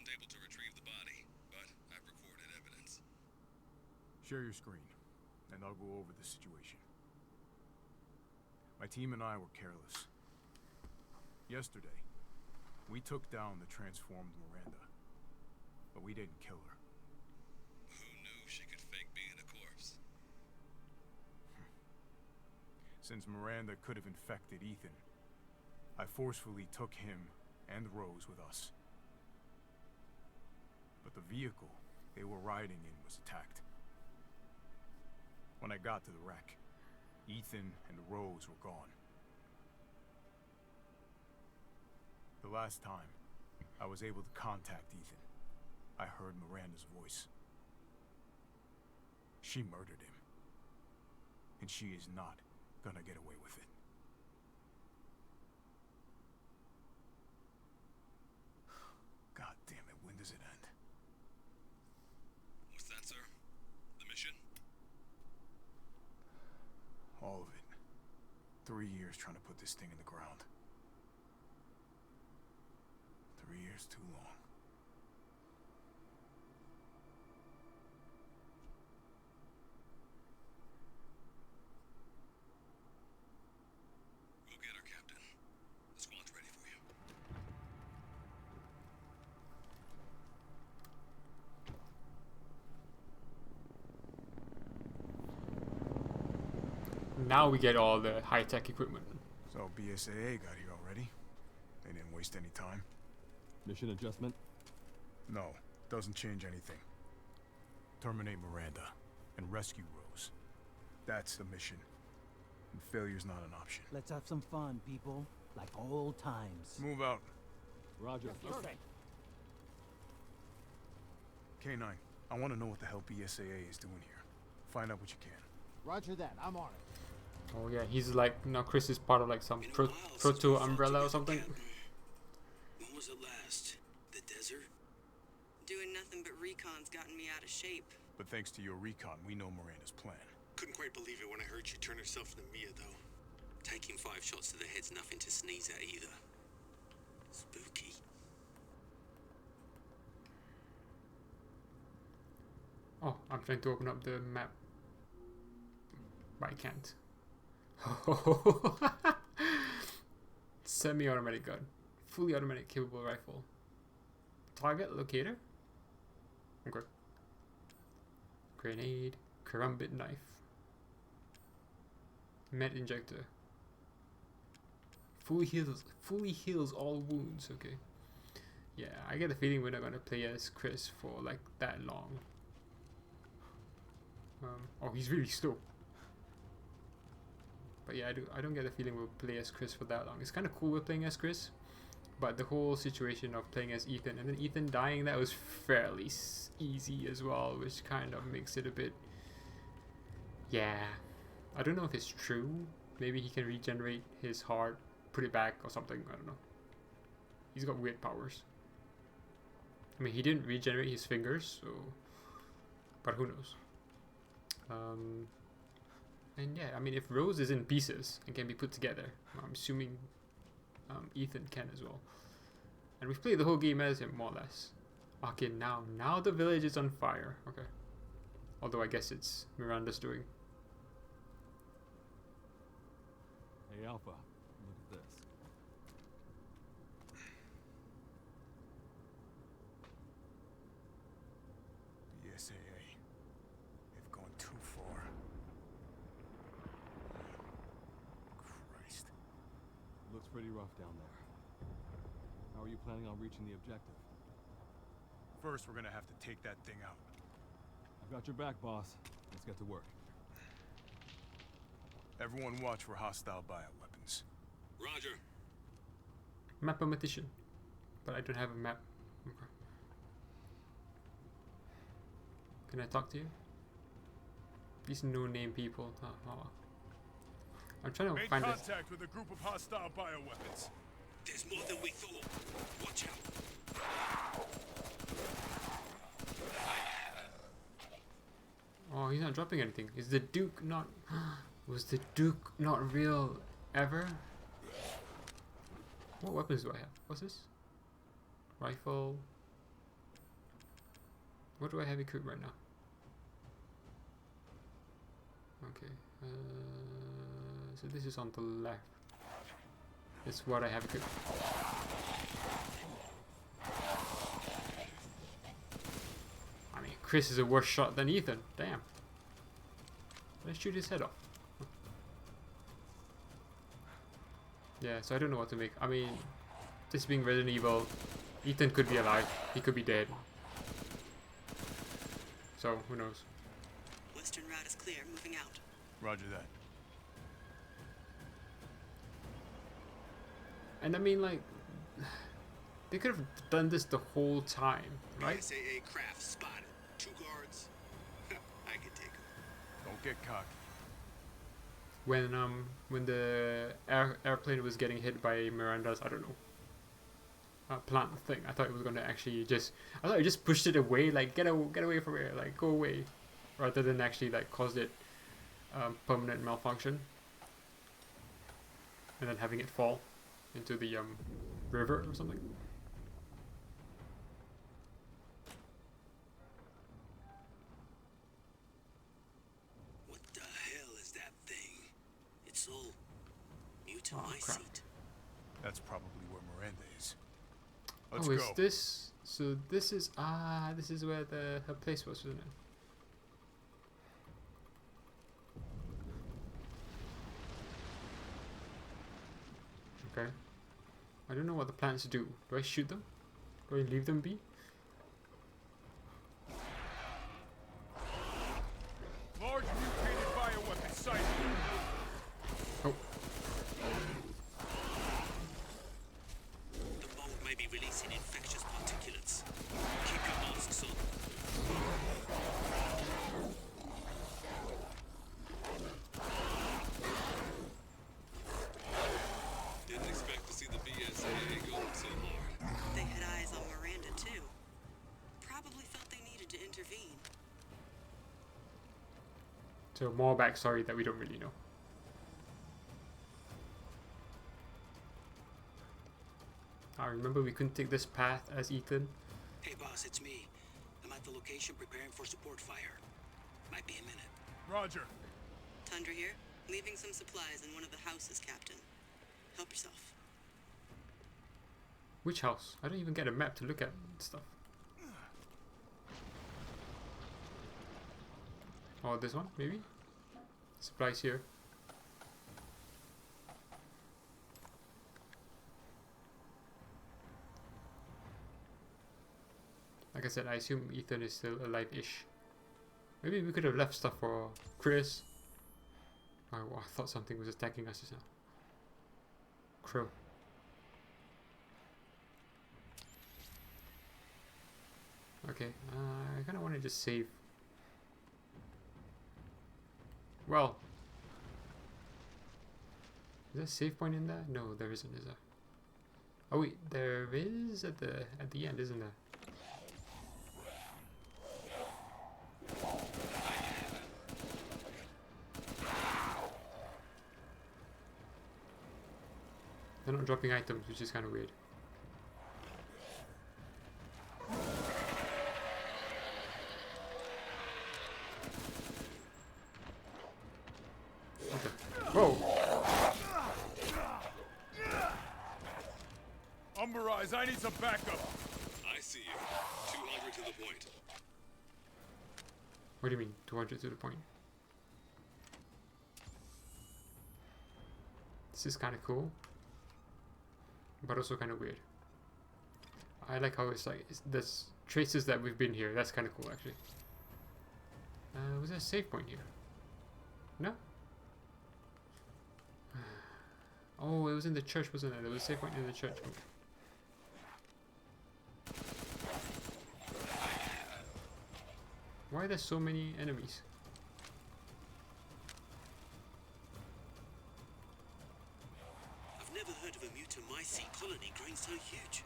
wasn't able to retrieve the body, but I've recorded evidence. Share your screen, and I'll go over the situation. My team and I were careless. Yesterday, we took down the transformed Miranda, but we didn't kill her. Who knew she could fake being a corpse? Since Miranda could have infected Ethan, I forcefully took him and Rose with us. But the vehicle they were riding in was attacked. When I got to the wreck, Ethan and Rose were gone. The last time I was able to contact Ethan, I heard Miranda's voice. She murdered him, and she is not gonna get away with it. God damn it, when does it end? What's that, sir? The mission? All of it. 3 years trying to put this thing in the ground. 3 years too long. Go get her, Captain. The squad's ready for you. Now we get all the high-tech equipment. So BSAA got here already? They didn't waste any time? Mission adjustment? No, doesn't change anything. Terminate Miranda and rescue Rose. That's the mission. And failure's not an option. Let's have some fun, people. Like old times. Move out. Roger. K9, I want to know what the hell BSAA is doing here. Find out what you can. Roger that. I'm on it. Oh yeah, he's like, now Chris is part of like some Been a while since proto we fought umbrella or together, something. Captain. When was it last? The desert? Doing nothing but recon's gotten me out of shape. But thanks to your recon, we know Miranda's plan. Couldn't quite believe it when I heard she turned herself into Mia, though. Taking 5 shots to the head's nothing to sneeze at either. Spooky. Oh, I'm trying to open up the map, but I can't. Semi-automatic gun, fully automatic capable rifle. Target locator. Okay. Grenade, karambit knife, med injector. Fully heals all wounds. Okay. Yeah, I get the feeling we're not gonna play as Chris for like that long. Oh, he's really slow. But yeah, I don't get the feeling we'll play as Chris for that long. It's kind of cool we're playing as Chris, but the whole situation of playing as Ethan and then Ethan dying, that was fairly easy as well, which kind of makes it a bit... Yeah, I don't know if it's true. Maybe he can regenerate his heart, put it back or something, I don't know. He's got weird powers. I mean, he didn't regenerate his fingers, so... But who knows? And yeah, I mean, if Rose is in pieces and can be put together, I'm assuming Ethan can as well. And we've played the whole game as him, more or less. Okay, now the village is on fire. Okay. Although I guess it's Miranda's doing. Hey, Alpha, look at this. BSAA. They've gone too far. Christ. Looks pretty rough down there. How are you planning on reaching the objective? First, we're gonna have to take that thing out. I've got your back, boss. Let's get to work. Everyone watch for hostile bioweapons. Roger. Mathematician. But I don't have a map. Okay. Can I talk to you? These no-name people. Oh. I'm trying to Make find this. contact with a group of hostile bioweapons. There's more than we thought. Watch out. Oh, he's not dropping anything. Is the Duke not... Was the Duke not real ever? What weapons do I have? What's this? Rifle. What do I have equipped right now? Okay. So this is on the left. It's what I have equipped. I mean, Chris is a worse shot than Ethan. Damn. Let's shoot his head off. Yeah, so I don't know what to make. I mean, this being Resident Evil, Ethan could be alive. He could be dead. So, who knows? Western route is clear. Moving out. Roger that. And I mean, like, they could have done this the whole time, right? BSAA craft spotted. 2 guards. I could take them. Don't get cocky. When the airplane was getting hit by Miranda's, I don't know, plant thing, I thought it was gonna actually I thought it just pushed it away, like get away from here, like go away, rather than actually like caused it permanent malfunction, and then having it fall into the river or something. What the hell is that thing? It's all mute in Oh, my crap. seat. That's probably where Miranda is. Let's Oh, go. is this? So this is this is where her place was, wasn't it? Okay. I don't know what the plants do. Do I shoot them? Do I leave them be? Large mutated bioweapon sighted. Oh, The mold may be releasing infectious particulates. Keep your masks on. Didn't expect to see the BSAA going so hard. They had eyes on Miranda too. Probably felt they needed to intervene. so more backstory that we don't really know. I remember we couldn't take this path as Ethan. Hey boss, it's me. I'm at the location preparing for support fire. Might be a minute. Roger. Tundra here. Leaving some supplies in one of the houses, Captain. Help yourself. Which house? I don't even get a map to look at stuff. Oh, this one, maybe? Supplies here. Like I said, I assume Ethan is still alive-ish. Maybe we could have left stuff for Chris. Oh, I thought something was attacking us just now. Crow. Okay, I kind of want to just save. Well, is there a save point in there? No, there isn't, is there? Oh wait, there is at the end, isn't there? They're not dropping items, which is kind of weird. Okay. Whoa! Umberized, I need some backup. I see you. 200 to the point. What do you mean, 200 to the point? This is kind of cool, but also kind of weird. I like how it's like, there's traces that we've been here. That's kind of cool, actually. Was there a save point here? No? Oh, it was in the church, wasn't it? There was a save point in the church. Okay. Why are there so many enemies? I've never heard of a mutamycete colony growing so huge.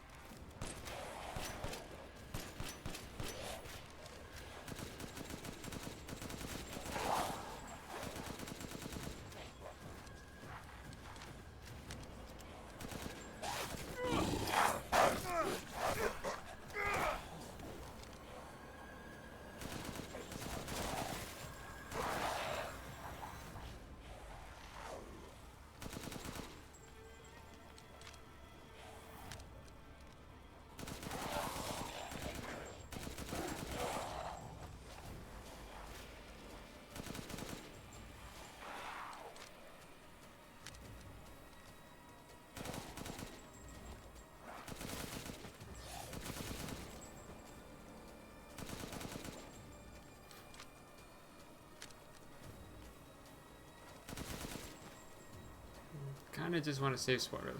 kind of just want to save spot, really.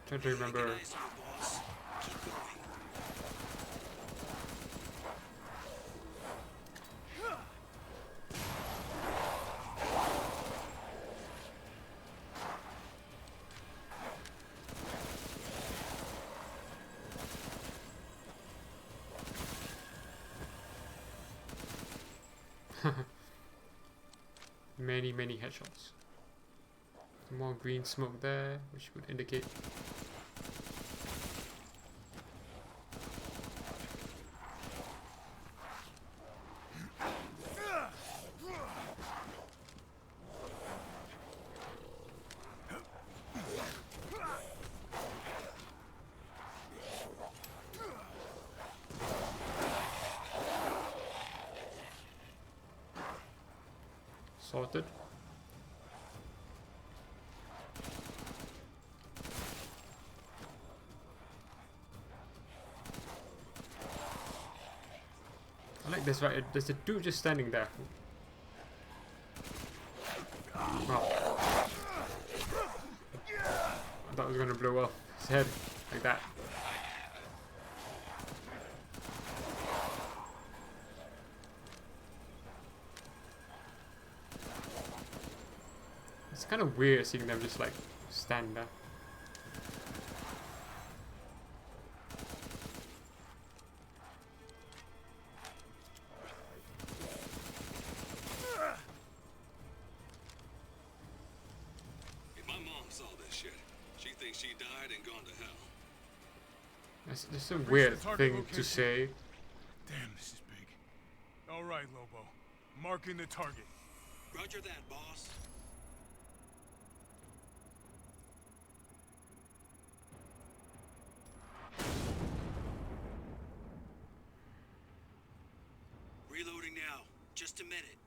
Trying to remember. Recognize you, boss. Keep going. Many headshots. Some more green smoke there, which would indicate. Sorted. I like this, right? There's a dude just standing there. Oh. I thought it was gonna blow off his head like that. It's kind of weird seeing them just like stand there. If my mom saw this shit, she thinks she died and gone to hell. That's just a weird thing to say. Damn, this is big. All right, Lobo. Marking the target. Roger that, boss. Reloading now. Just a minute.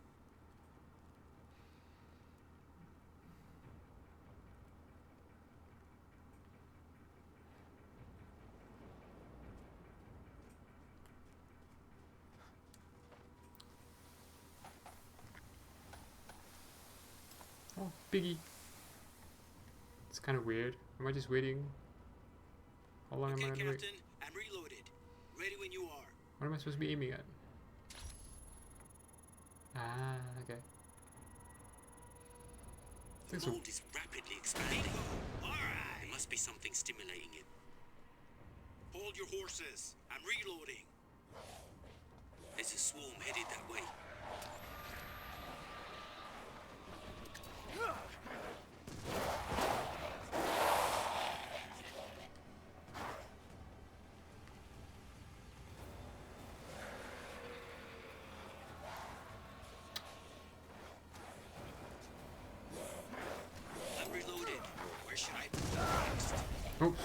Oh, Biggie. It's kind of weird. Am I just waiting? How long am I Okay, gonna wait? Captain. I'm reloaded. Ready when you are. What am I supposed to be aiming at? Ah, okay. The Think so. mold is rapidly expanding. All right. There must be something stimulating it. Hold your horses. I'm reloading. There's a swarm headed that way. I'm reloaded. Where should I go next? Oops.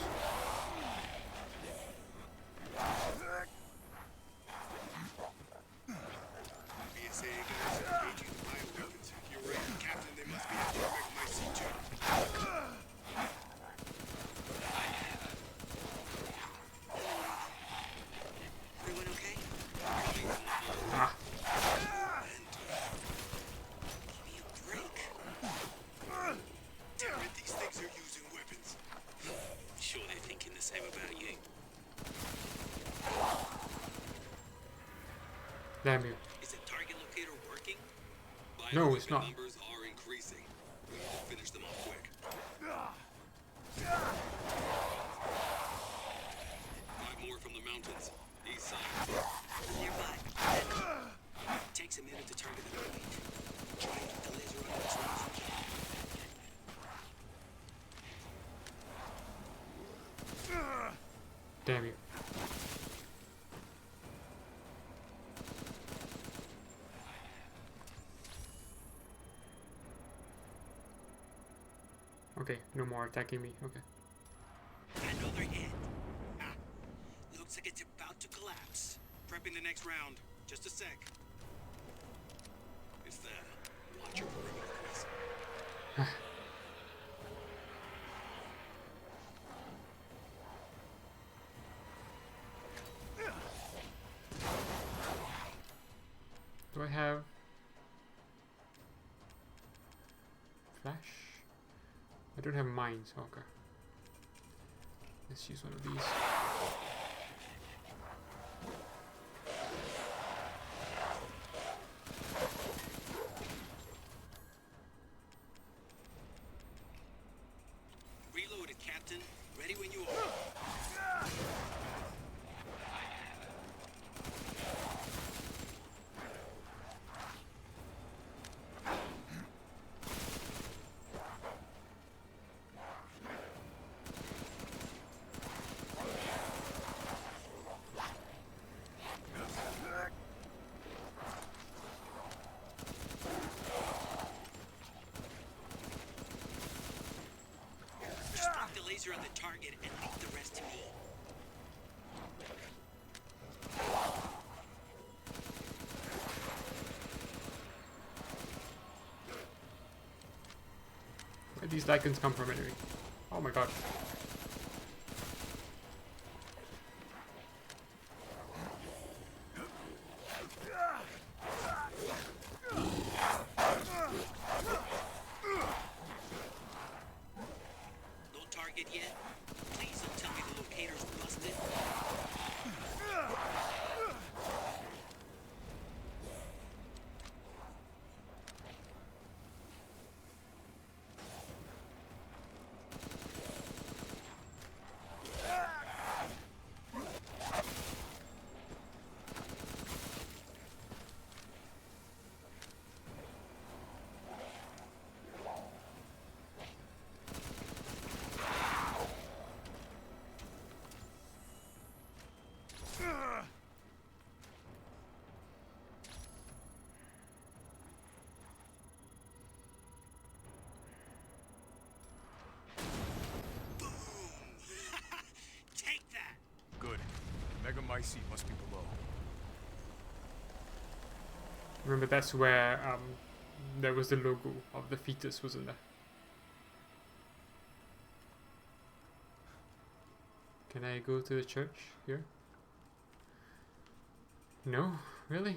BSA guys are engaging the bioweapons. You're right, Captain. They must be after my C2. Everyone okay? Ah. Give me a break. Damn it, these things are using weapons. Sure they're thinking the same about you. Damn you. Is the target locator working? No, it's not. Numbers are increasing. We need to finish them off quick. 5 more from the mountains. East side. Nearby. Takes a minute to target the point. Try and get the laser on as well as you can. Damn you. Okay, no more attacking me. Okay. Another hit. Ah, looks like it's about to collapse. Prepping the next round. Just a sec. It's them. Watch your perimeter, Chris. Do I have Flash? I don't have mines, okay. Let's use one of these. Reloaded, Captain. Ready when you are. Just point the laser at the target and leave the rest to me. Where these Lycans come from anyway? Oh my god. No target yet? Please don't tell me the locator's busted. Boom! Take that! Good. Megamycete must be below. Remember, that's where there was the logo of the fetus, wasn't there? Can I go to the church here? No? Really?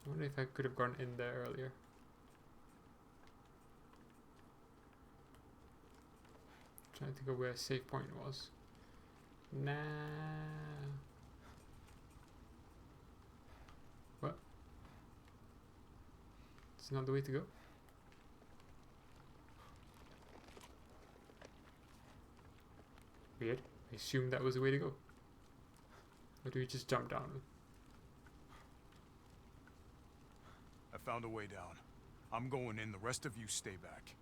I wonder if I could have gone in there earlier. Trying to think of where a safe point was. Nah. What? It's not the way to go. Weird. I assumed that was the way to go. Or do we just jump down? I found a way down. I'm going in. The rest of you stay back.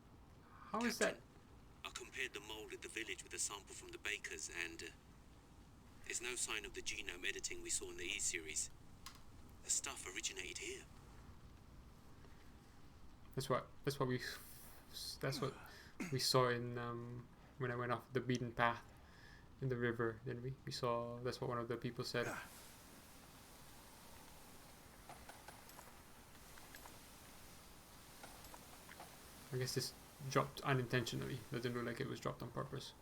How is that? I compared the mold at the village with a sample from the bakers, and there's no sign of the genome editing we saw in the E-series. The stuff originated here. That's what we saw in when I went off the beaten path in the river. Then we saw, that's what one of the people said. I guess this dropped unintentionally. Doesn't look like it was dropped on purpose.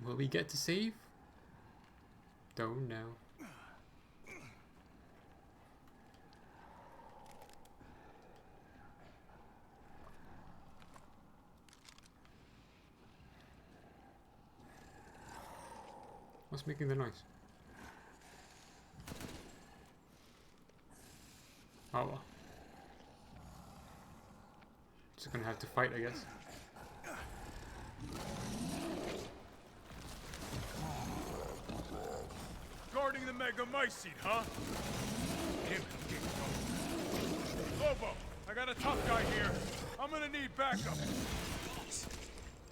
Will we get to save? Don't know. What's making the noise? Oh well. Just gonna have to fight, I guess. Guarding the Megamycete, huh? Damn it, I'm getting going. Lobo, I got a tough guy here. I'm gonna need backup. Boss,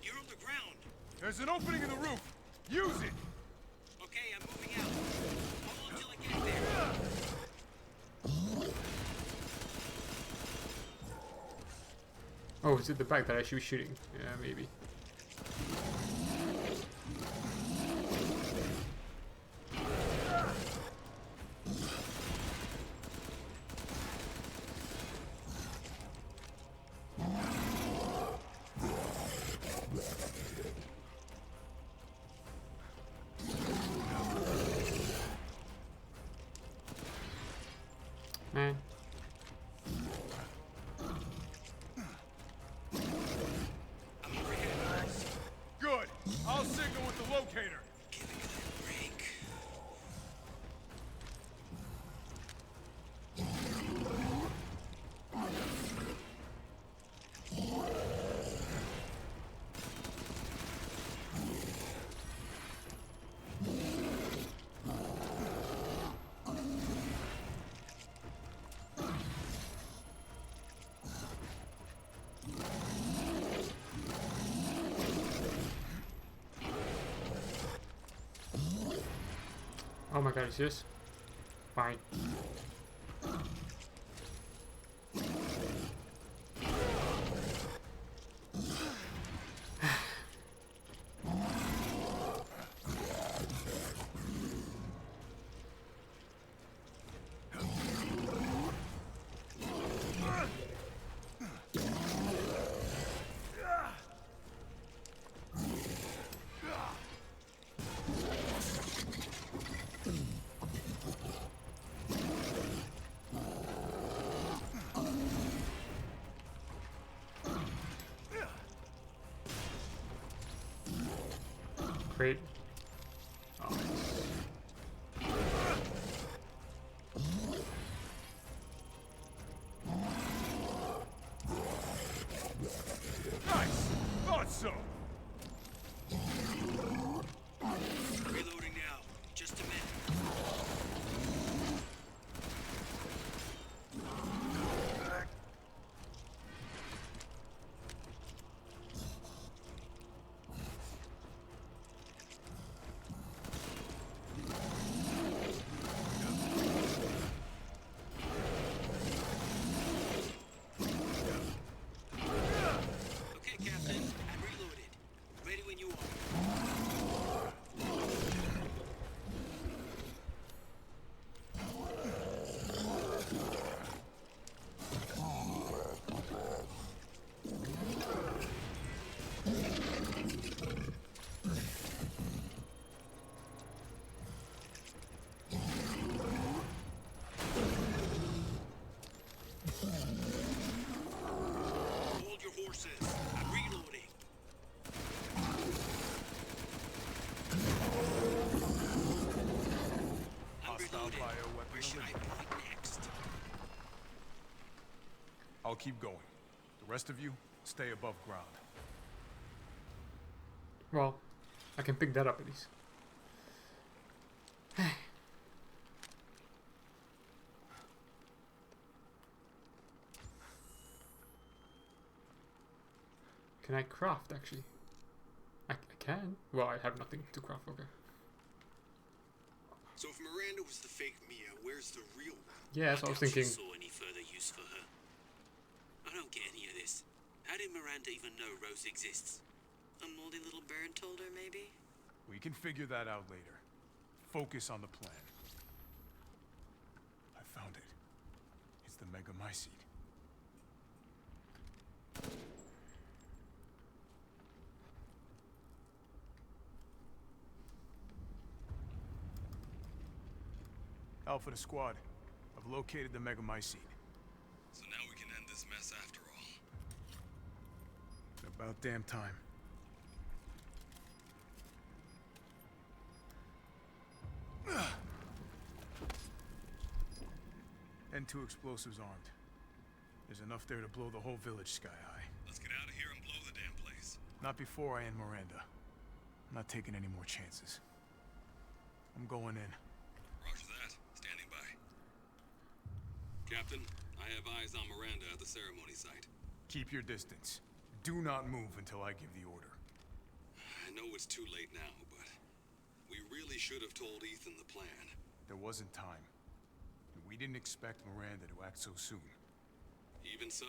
you're on the ground. There's an opening in the roof. Use it. Okay, I'm moving out. Hold on till I get there. Oh, is it the back that I should be shooting? Yeah, maybe. Man. I'm over here. Good. I'll signal with the locator. Give a guy a break. Oh my god, is this? Fine. Great. Oh, Nice. Thought so. Reloading now. Just a minute. Okay, Captain. I'm reloaded. Ready when you are. Hold your horses. I'm reloading. I'm Hostile reloaded. bioweapon Where should I delivered. point next? I'll keep going. The rest of you, stay above ground. well, I can pick that up at least. Can I craft actually? I can. Well, I have nothing to craft. Okay. So if Miranda was the fake Mia, where's the real one? Yeah, that's what I was doubt she thinking. saw any further use for her. I don't get any of this. How did Miranda even know Rose exists? A moldy little bird told her, maybe? We can figure that out later. Focus on the plan. I found it. It's the Megamycete. Alpha to squad. I've located the Megamycete. So now we can end this mess after all. About damn time. N2 explosives armed. There's enough there to blow the whole village sky high. Let's get out of here and blow the damn place. Not before I end Miranda. I'm not taking any more chances. I'm going in. Roger that. Standing by. Captain, I have eyes on Miranda at the ceremony site. Keep your distance. Do not move until I give the order. I know it's too late now, but we really should have told Ethan the plan. There wasn't time. And we didn't expect Miranda to act so soon. Even so,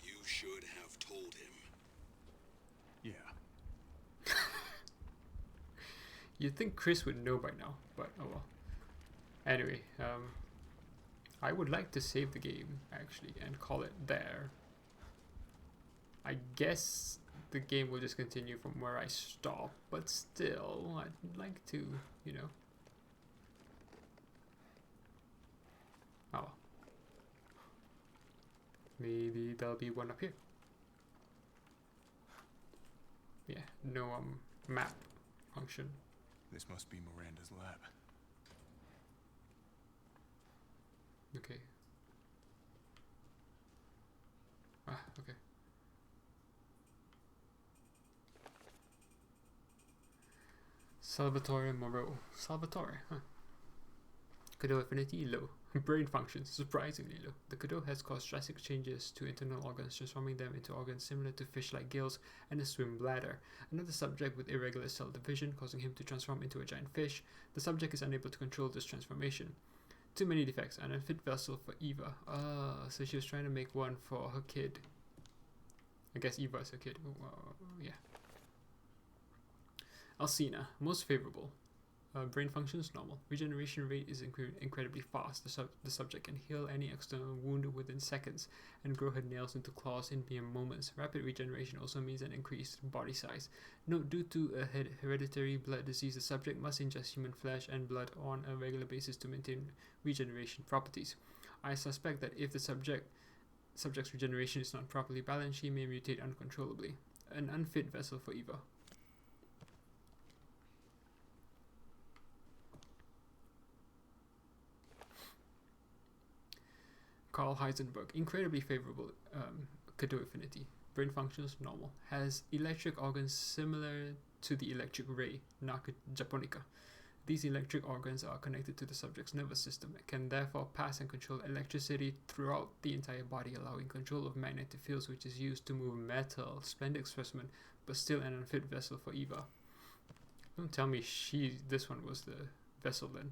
you should have told him. Yeah. You'd think Chris would know by now, but oh well. Anyway, I would like to save the game, actually, and call it there. I guess the game will just continue from where I stop, but still, I'd like to, you know. Oh well. Maybe there'll be one up here. Yeah, no map function. This must be Miranda's lab. Okay. Ah, okay. Salvatore Moreau. Salvatore, huh. Cadeau affinity low. Brain functions surprisingly low. The Cadeau has caused drastic changes to internal organs, transforming them into organs similar to fish-like gills and a swim bladder. Another subject with irregular cell division, causing him to transform into a giant fish. The subject is unable to control this transformation. Too many defects. An unfit vessel for Eva. So she was trying to make one for her kid. I guess Eva is her kid. Yeah. Alcina, most favorable. Brain functions normal. Regeneration rate is incredibly fast. The subject can heal any external wound within seconds and grow her nails into claws in mere moments. Rapid regeneration also means an increased body size. Note, due to a hereditary blood disease, the subject must ingest human flesh and blood on a regular basis to maintain regeneration properties. I suspect that if the subject's regeneration is not properly balanced, she may mutate uncontrollably. An unfit vessel for Eva. Carl Heisenberg, incredibly favorable Cadeau affinity. Brain functions normal. Has electric organs similar to the electric ray, Narca japonica. These electric organs are connected to the subject's nervous system and can therefore pass and control electricity throughout the entire body, allowing control of magnetic fields, which is used to move metal. Splendid specimen, but still an unfit vessel for Eva. Don't tell me this one was the vessel then.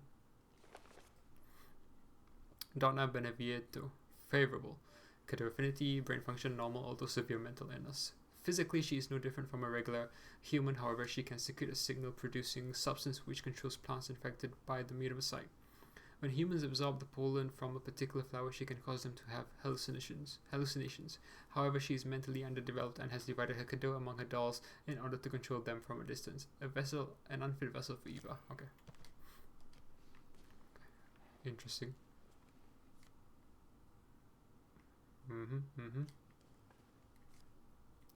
Donna Beneviento, favorable. Cadeau affinity, brain function normal, although severe mental illness. Physically, she is no different from a regular human, however, she can secrete a signal-producing substance which controls plants infected by the mutamocyte. When humans absorb the pollen from a particular flower, she can cause them to have hallucinations. However, she is mentally underdeveloped and has divided her Cadeau among her dolls in order to control them from a distance. An unfit vessel for Eva. Okay. Interesting.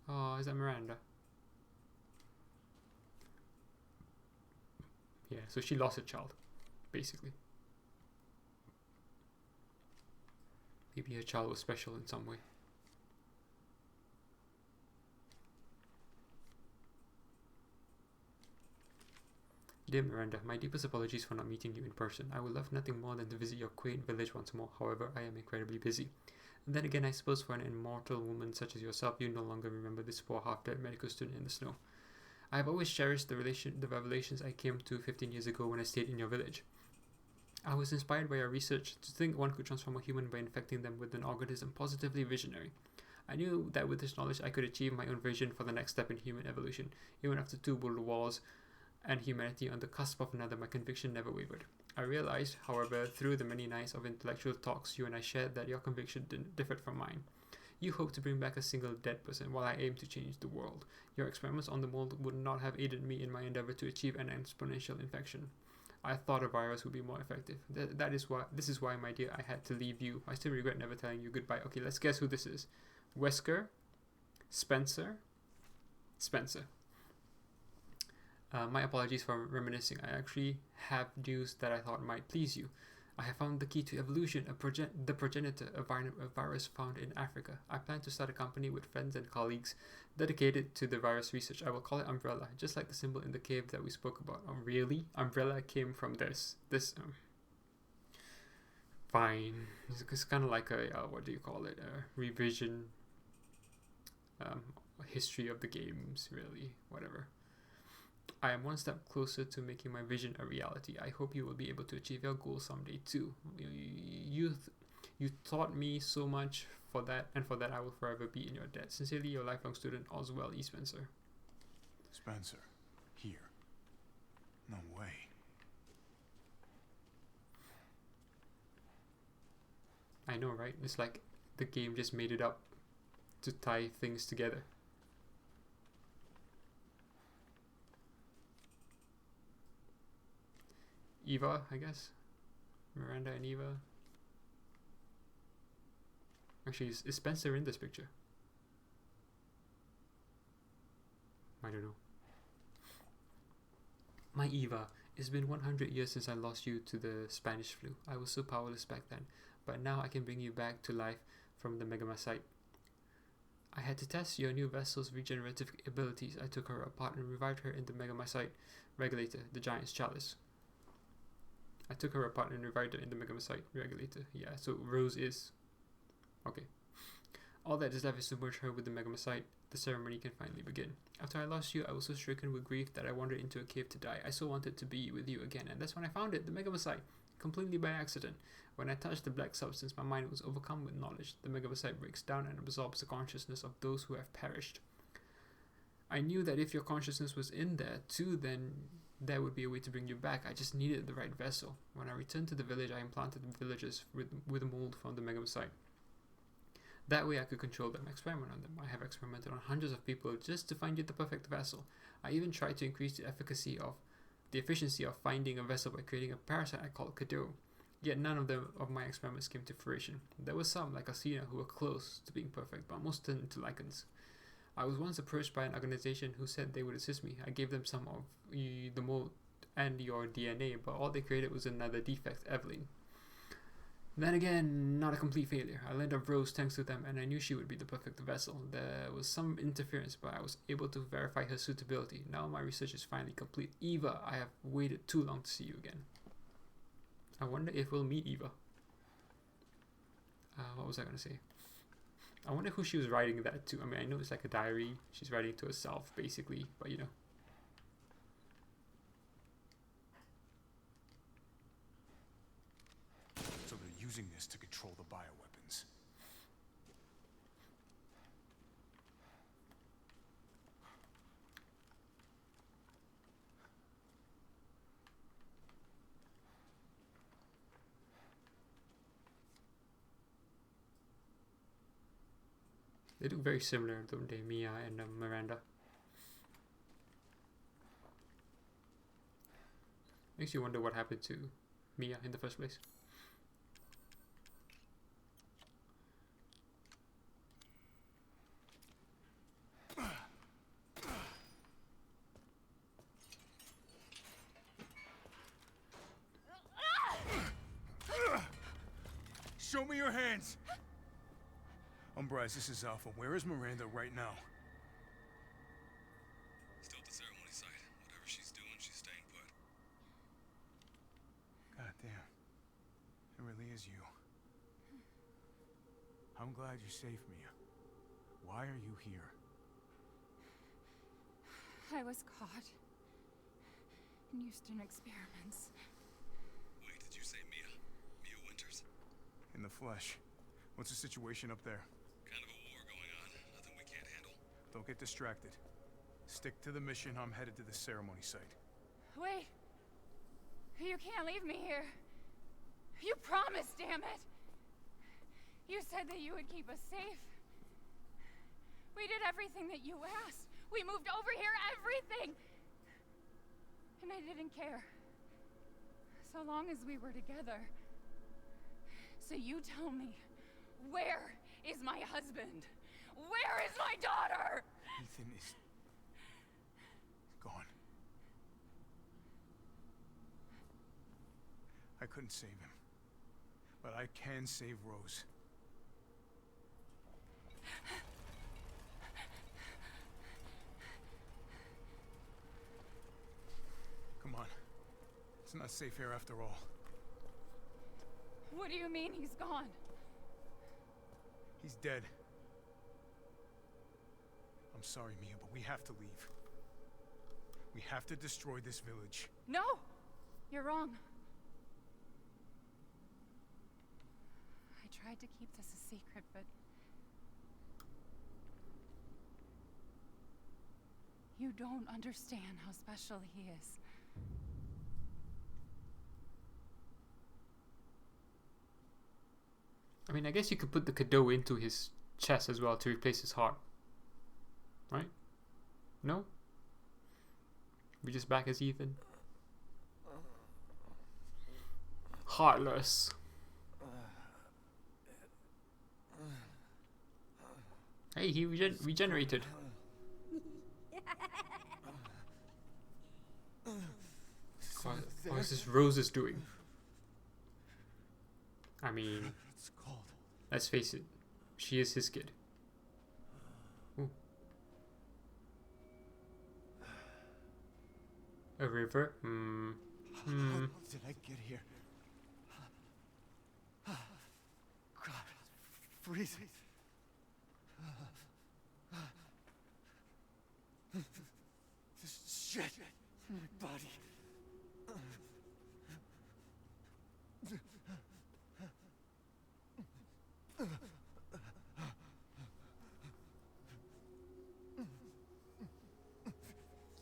Oh, is that Miranda? Yeah, so she lost a child, basically. Maybe her child was special in some way. Dear Miranda, my deepest apologies for not meeting you in person. I would love nothing more than to visit your quaint village once more. However, I am incredibly busy. And then again, I suppose for an immortal woman such as yourself, you no longer remember this poor half-dead medical student in the snow. I have always cherished the revelations I came to 15 years ago when I stayed in your village. I was inspired by your research. To think one could transform a human by infecting them with an organism positively visionary. I knew that with this knowledge I could achieve my own vision for the next step in human evolution. Even after 2 world wars and humanity on the cusp of another, my conviction never wavered. I realized, however, through the many nights of intellectual talks you and I shared, that your conviction differed from mine. You hope to bring back a single dead person, while I aim to change the world. Your experiments on the mold would not have aided me in my endeavor to achieve an exponential infection. I thought a virus would be more effective. This is why, my dear, I had to leave you. I still regret never telling you goodbye. Okay, let's guess who this is. Wesker, Spencer. My apologies for reminiscing. I actually have news that I thought might please you. I have found the key to evolution, the progenitor, a virus found in Africa. I plan to start a company with friends and colleagues dedicated to the virus research. I will call it Umbrella, just like the symbol in the cave that we spoke about. Oh, really? Umbrella came from this. Fine. It's kind of like a, what do you call it? A revision, history of the games, really. Whatever. I am one step closer to making my vision a reality. I hope you will be able to achieve your goals someday too. You taught me so much for that, and for that I will forever be in your debt. Sincerely, your lifelong student, Oswell E. Spencer. Spencer, here. No way. I know, right? It's like the game just made it up to tie things together. Eva, I guess. Miranda and Eva. Actually, is Spencer in this picture? I don't know. My Eva, it's been 100 years since I lost you to the Spanish flu. I was so powerless back then, but now I can bring you back to life from the Megamycete. I had to test your new vessel's regenerative abilities. I took her apart and revived her in the Megamycete regulator, the Giant's Chalice. I took her apart and revived her in the Megamycete regulator. Yeah, so Rose is... Okay. All that is left is to merge her with the Megamycete. The ceremony can finally begin. After I lost you, I was so stricken with grief that I wandered into a cave to die. I so wanted to be with you again, and that's when I found it, the Megamycete, completely by accident. When I touched the black substance, my mind was overcome with knowledge. The Megamycete breaks down and absorbs the consciousness of those who have perished. I knew that if your consciousness was in there too, then there would be a way to bring you back. I just needed the right vessel. When I returned to the village, I implanted the villagers with a mold from the Megamycete. That way I could control them, experiment on them. I have experimented on hundreds of people just to find you the perfect vessel. I even tried to increase the efficacy of finding a vessel by creating a parasite I called Cadeau. Yet none of my experiments came to fruition. There were some, like Asina, who were close to being perfect, but most turned into lichens. I was once approached by an organization who said they would assist me. I gave them some of the mold and your DNA, but all they created was another defect, Evelyn. Then again, not a complete failure. I learned of Rose thanks to them, and I knew she would be the perfect vessel. There was some interference, but I was able to verify her suitability. Now my research is finally complete. Eva, I have waited too long to see you again. I wonder if we'll meet Eva. What was I going to say? I wonder who she was writing that to. I mean, I know it's like a diary. She's writing to herself, basically, but you know. So they're using this to control the bioweapons. They look very similar, don't they, Mia and Miranda? Makes you wonder what happened to Mia in the first place. Show me your hands! Umbrise, this is Alpha. Where is Miranda right now? Still at the ceremony site. Whatever she's doing, she's staying put. God damn. It really is you. I'm glad you saved me. Why are you here? I was caught in Houston experiments. Wait, did you say Mia? Mia Winters? In the flesh. What's the situation up there? Kind of a war going on. Nothing we can't handle. Don't get distracted. Stick to the mission. I'm headed to the ceremony site. Wait! You can't leave me here. You promised, damn it! You said that you would keep us safe. We did everything that you asked. We moved over here, everything! And I didn't care. So long as we were together. So you tell me, where is my husband? Where is my daughter? Ethan is gone. I couldn't save him, but I can save Rose. Come on. It's not safe here after all. What do you mean he's gone? He's dead. I'm sorry, Mia, but we have to leave. We have to destroy this village. No! You're wrong. I tried to keep this a secret, but... you don't understand how special he is. I mean, I guess you could put the Cadeau into his chest as well to replace his heart. Right? No? We just back as Ethan. Heartless. Hey, he regenerated. What is this Rose doing? I mean, It's cold. let's face it, she is his kid. Ooh. A river? How did I get here? God, it's freezing. This shit in my body.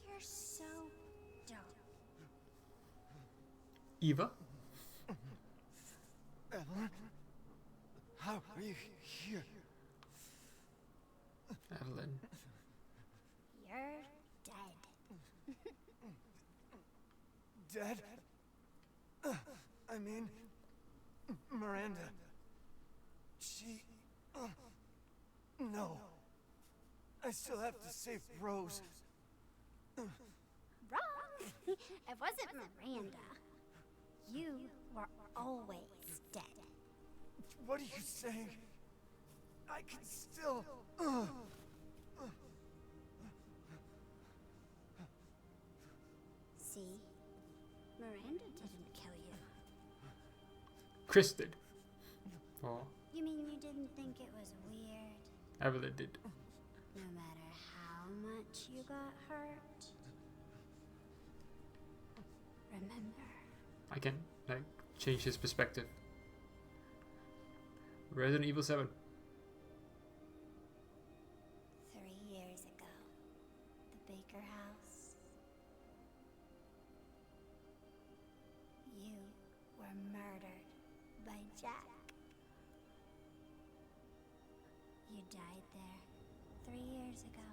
You're so dumb. Eva? Evelyn? How are you here? Evelyn. You're dead. Dead? I mean, Miranda. She... no. I still have to save Rose. Wrong. It wasn't Miranda. You were always dead. What are you saying? I can still... See? Miranda didn't kill you. Chris did. Oh, You mean you didn't think it was weird? Evelyn did. No matter how much you got hurt? Remember, I can, like, change his perspective. Resident Evil 7. 3 years ago, the Baker house. You were murdered by Jack. You died there 3 years ago.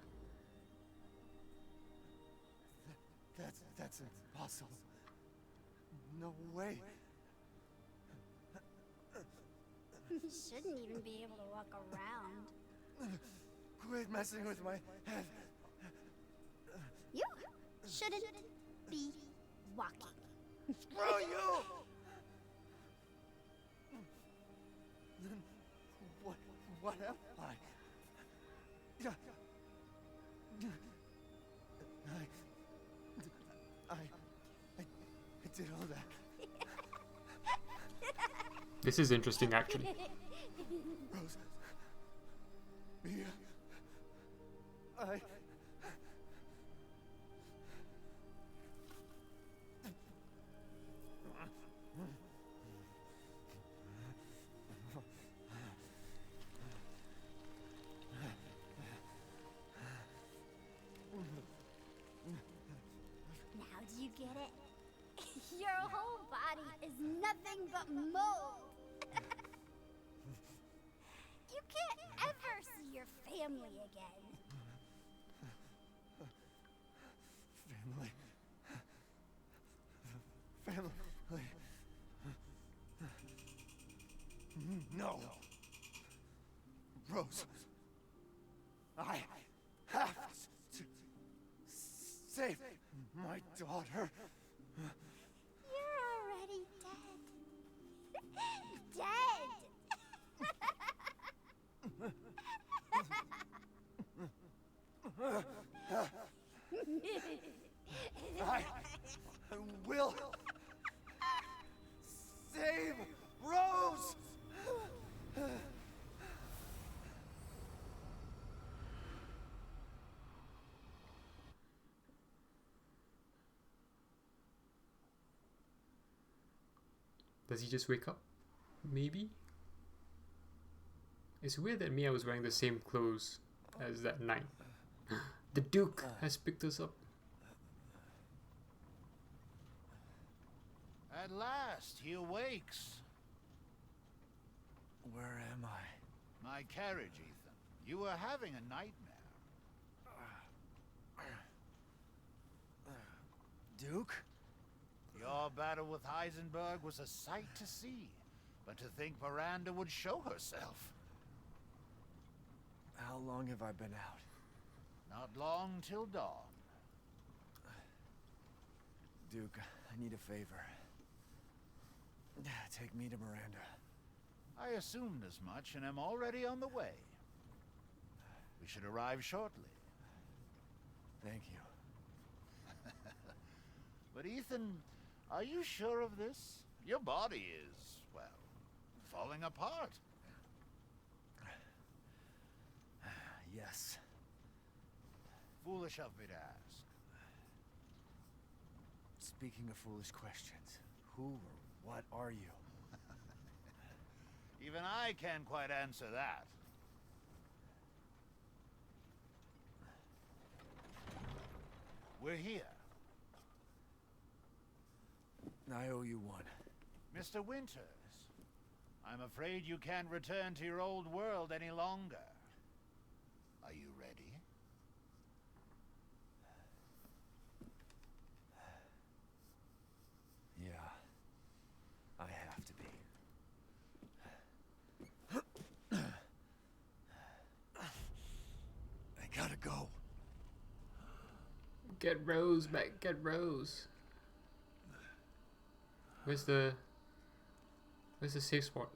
That's impossible. No way. You shouldn't even be able to walk around. Quit messing with my head. You shouldn't be walking. Screw you! Then what am I? Yeah. I did all that. This is interesting, actually. Rose. Mia. I... Now do you get it? Your whole body is nothing but mold. You can't ever see your family again. Family. No. Rose. I have to save my daughter. You're already dead. Dead! I will save Rose! Does he just wake up? Maybe? It's weird that Mia was wearing the same clothes as that night. The Duke has picked us up. At last, he awakes. Where am I? My carriage, Ethan. You were having a nightmare. Duke? Your battle with Heisenberg was a sight to see. But to think Miranda would show herself. How long have I been out? Not long till dawn. Duke, I need a favor. Take me to Miranda. I assumed as much and am already on the way. We should arrive shortly. Thank you. But Ethan, are you sure of this? Your body is, well, falling apart. Yes. Foolish of me to ask. Speaking of foolish questions, who or what are you? Even I can't quite answer that. We're here. I owe you one. Mr. Winters, I'm afraid you can't return to your old world any longer. Are you ready? Yeah. I have to be. I gotta go. Get Rose back, get Rose. Where's the safe spot?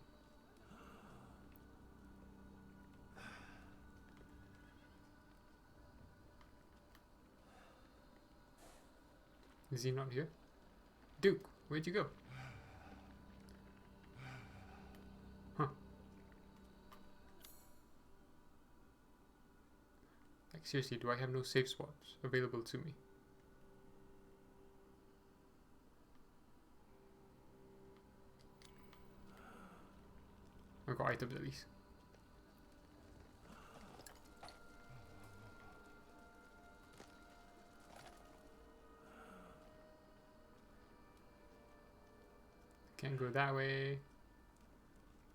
Is he not here? Duke, where'd you go? Huh. Like seriously, do I have no safe spots available to me? I've got items at least. Can't go that way.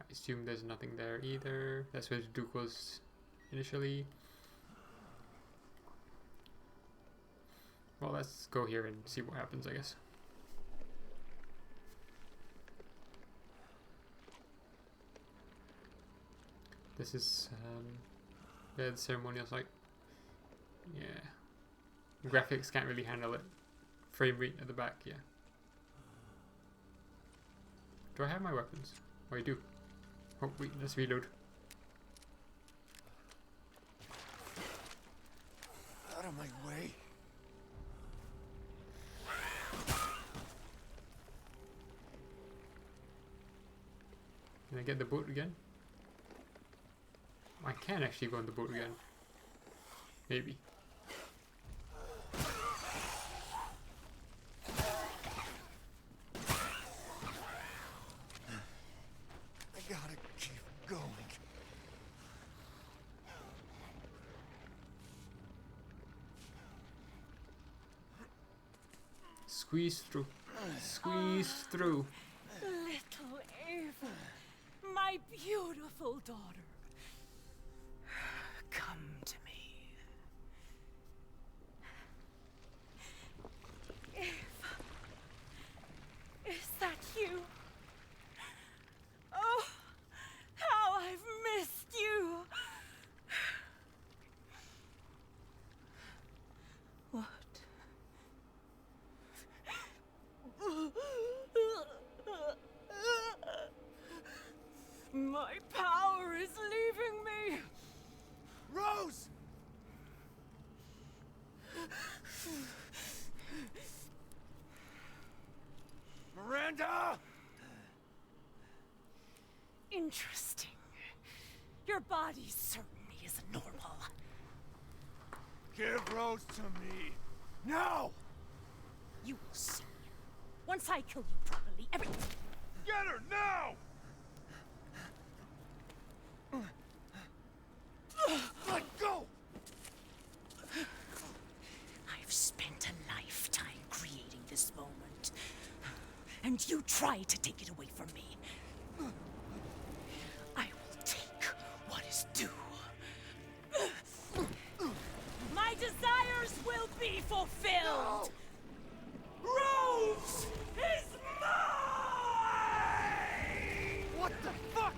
I assume there's nothing there either. That's where Duke was initially. Well, let's go here and see what happens, I guess. This is the ceremonial site. Yeah. Graphics can't really handle it. Frame rate at the back, yeah. Do I have my weapons? Oh, I do. Oh, wait, let's reload. Out of my way. Can I get the boat again? I can actually go on the boat again. Maybe. I gotta keep going. Squeeze through. Squeeze through. Little Ava, my beautiful daughter. Come to me. Ava, is that you? Oh, how I've missed you. What? My power is leaving me. Rose! Miranda! Interesting. Your body certainly isn't normal. Give Rose to me. Now! You will see. Once I kill you properly, everything. Get her now! Let go! I've spent a lifetime creating this moment. And you try to take it away from me. I will take what is due. My desires will be fulfilled! No! Rose is mine! What the fuck?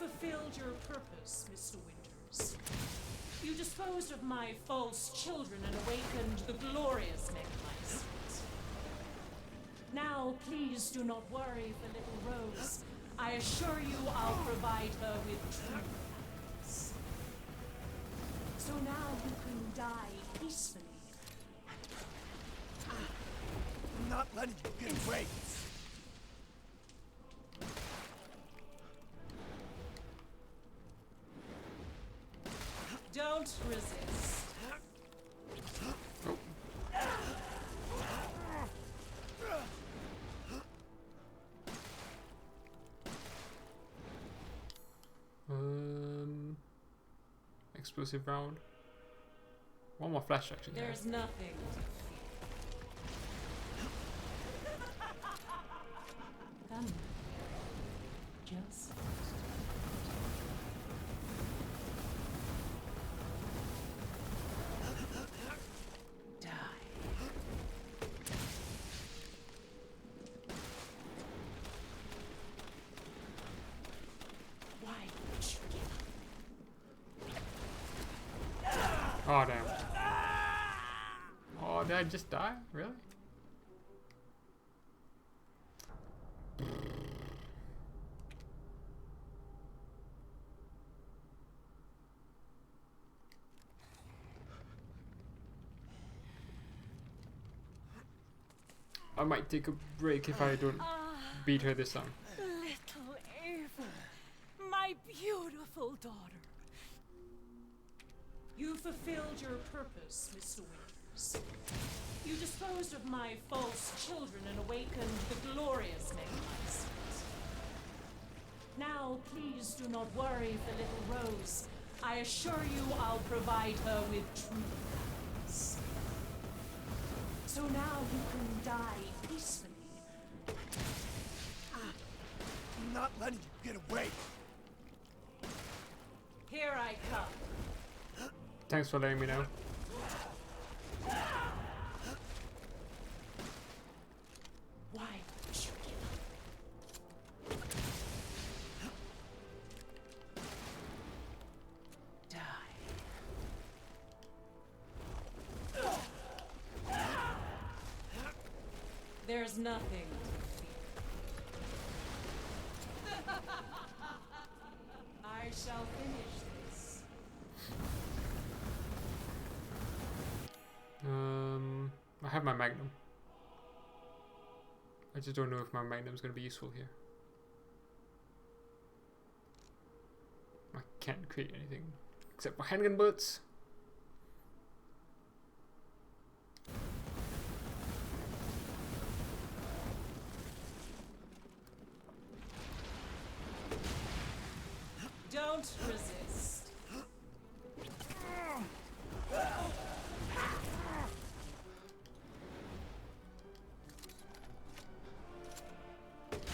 fulfilled your purpose, Mr. Winters. You disposed of my false children and awakened the glorious Megalice. Now, please do not worry for little Rose. I assure you I'll provide her with true happiness. So now you can die peacefully. I'm not letting you get away. Don't resist. Explosive round. One more flash actually. There's nothing to fear. Come. Just die. Why would you give up? Oh damn. Oh, did I just die? Really? I might take a break if I don't beat her this time. Little Ava, my beautiful daughter. You fulfilled your purpose, Mr. Winters. You disposed of my false children and awakened the glorious Megalice. Now, please do not worry for little Rose. I assure you I'll provide her with true happiness. So now you can die peacefully. I'm not letting you get away. Here I come. Thanks for letting me know. Why would you give up? Die. There's nothing to fear. I shall finish this. I have my magnum. I just don't know if my magnum is going to be useful here. I can't create anything except for handgun bullets. Don't resist.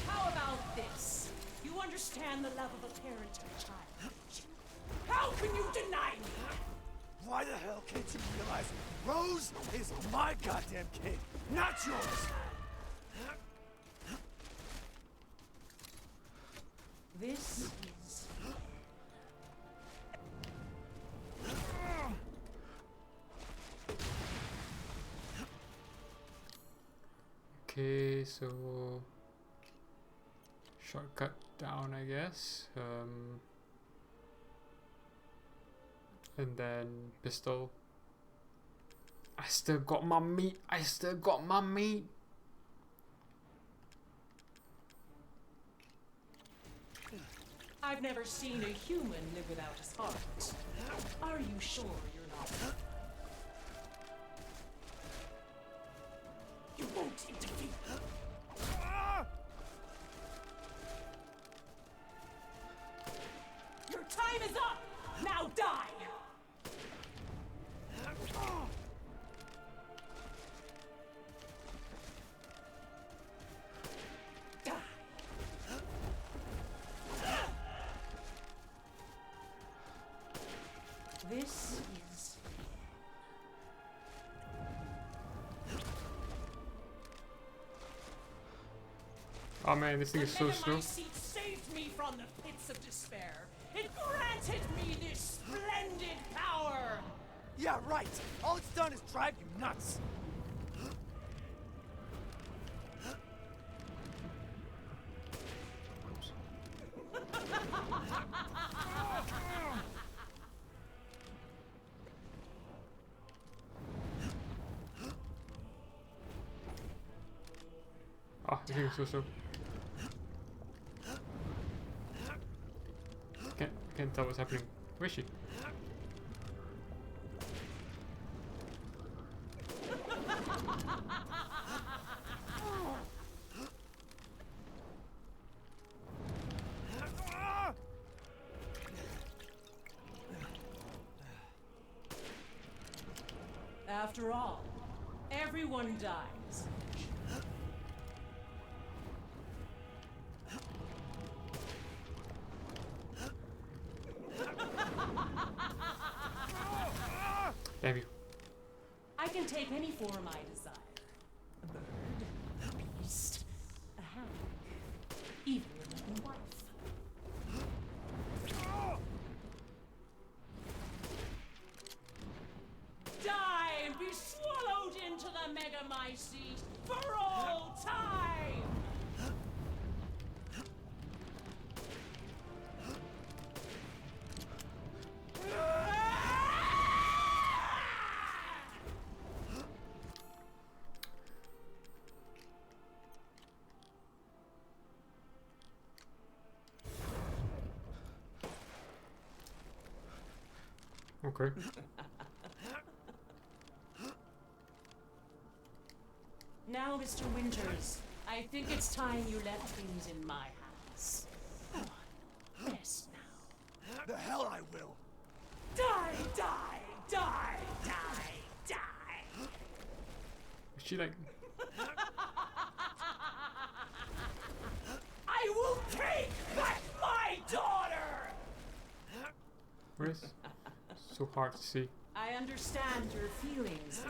How about this? You understand the love of a parent and a child. How can you deny me? Why the hell can't you realize Rose is my goddamn kid, not yours? This is... Okay, so shortcut down, I guess. And then pistol. I still got my meat. I still got my meat. I've never seen a human live without his heart. Are you sure you're not? You won't interfere. Your time is up! Now die! This is... Oh man, this thing is so slow. My seat saved me from the pits depths of despair. It granted me this splendid power. Yeah, right. All it's done is drive you nuts. Ah, I think so. Can't tell what's happening. Where is she? After all, everyone dies. Damn you. I can take any form I desire. A bird, a beast, a hag, even your living wife. Die and be swallowed into the Megamycete for all time! Okay. Now, Mr. Winters, I think it's time you left things in my hands. Rest now. The hell I will. Die, die, die, die, die. Is she like... I will take back my daughter! Where is? So hard to see. I understand your feelings,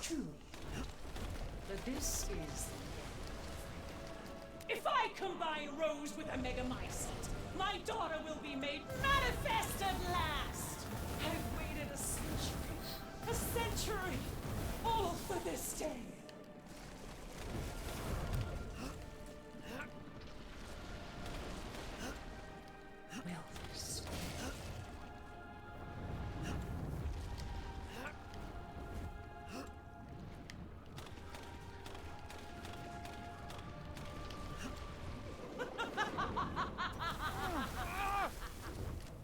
truly. But this is the end. If I combine Rose with a Megamycete, my daughter will be made manifest at last! I've waited a century, all for this day. Will this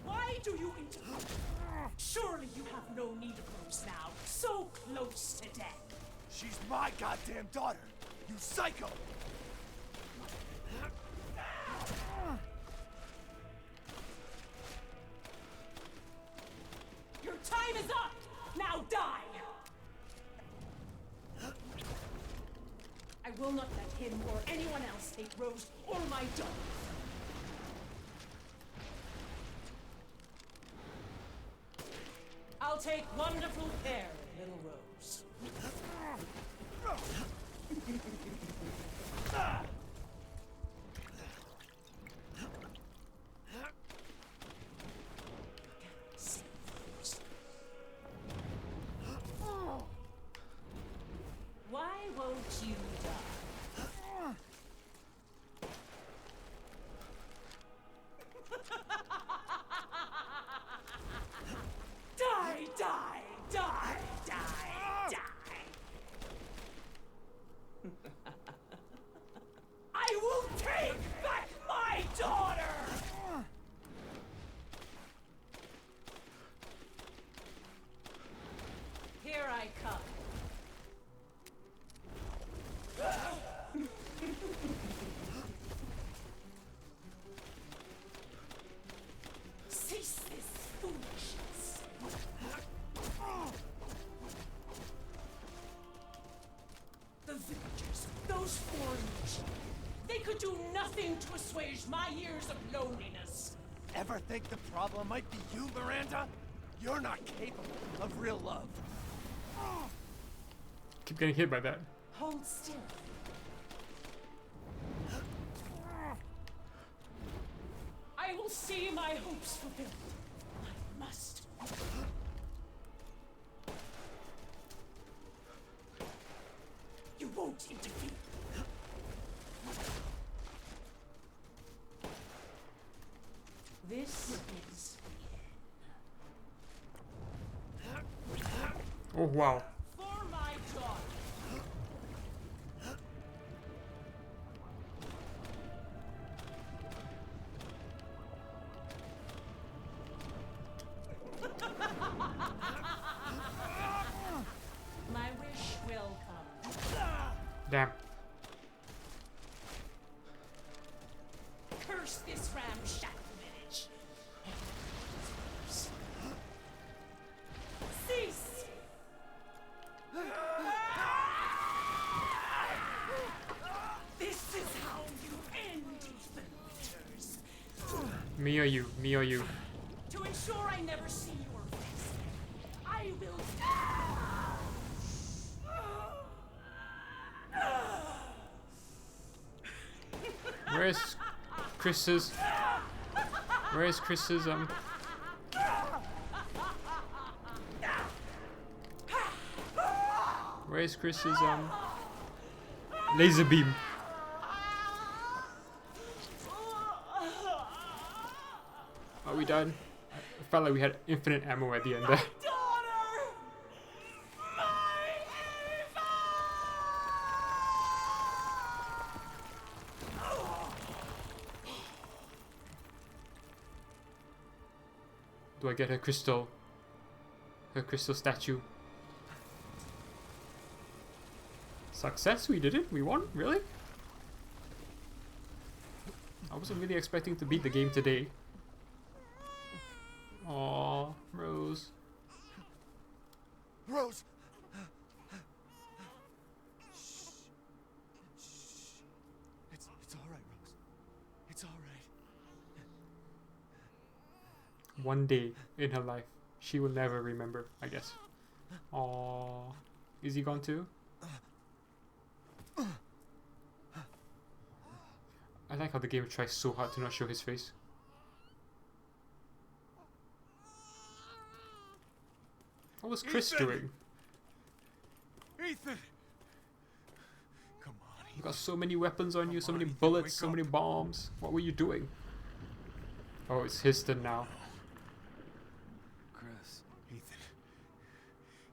Why do you interrupt? Surely you have no need of Rose now, so close to death. She's my goddamn daughter, you psycho! Your time is up! Now die! I will not let him or anyone else take Rose or my daughter. I'll take wonderful care of little Rose. Why won't you die? Die, die, die, die, die. I will take back my daughter! Here I come. Cease this foolishness. The villagers, those foreigners, they could do nothing to assuage my years of loneliness. Ever think the problem might be you, Miranda? You're not capable of real love. Keep getting hit by that. Hold still. I will see my hopes fulfilled. I must. You won't interfere. This is Oh wow. for my daughter. My wish will come. Damn. Curse this ramshackle village. Cease! This is how you end, Ethan Winters. Me or you? Me or you? To ensure I never see your face, I will. Where's Chris's? Where's Chris's Where's Chris's laser beam? Are we done? I felt like we had infinite ammo at the end there. Do I get her crystal? Her crystal statue. Success, we did it. We won, really? I wasn't really expecting to beat the game today. Aww, Rose. Rose! It's alright, Rose. It's alright. One day in her life, she will never remember, I guess. Aww. Is he gone too? I like how the game tries so hard to not show his face. What was Chris Ethan! doing? Ethan! Come on, You got so many weapons on you, so many bullets, so many bombs. What were you doing? Oh, it's his turn now. Chris. Ethan.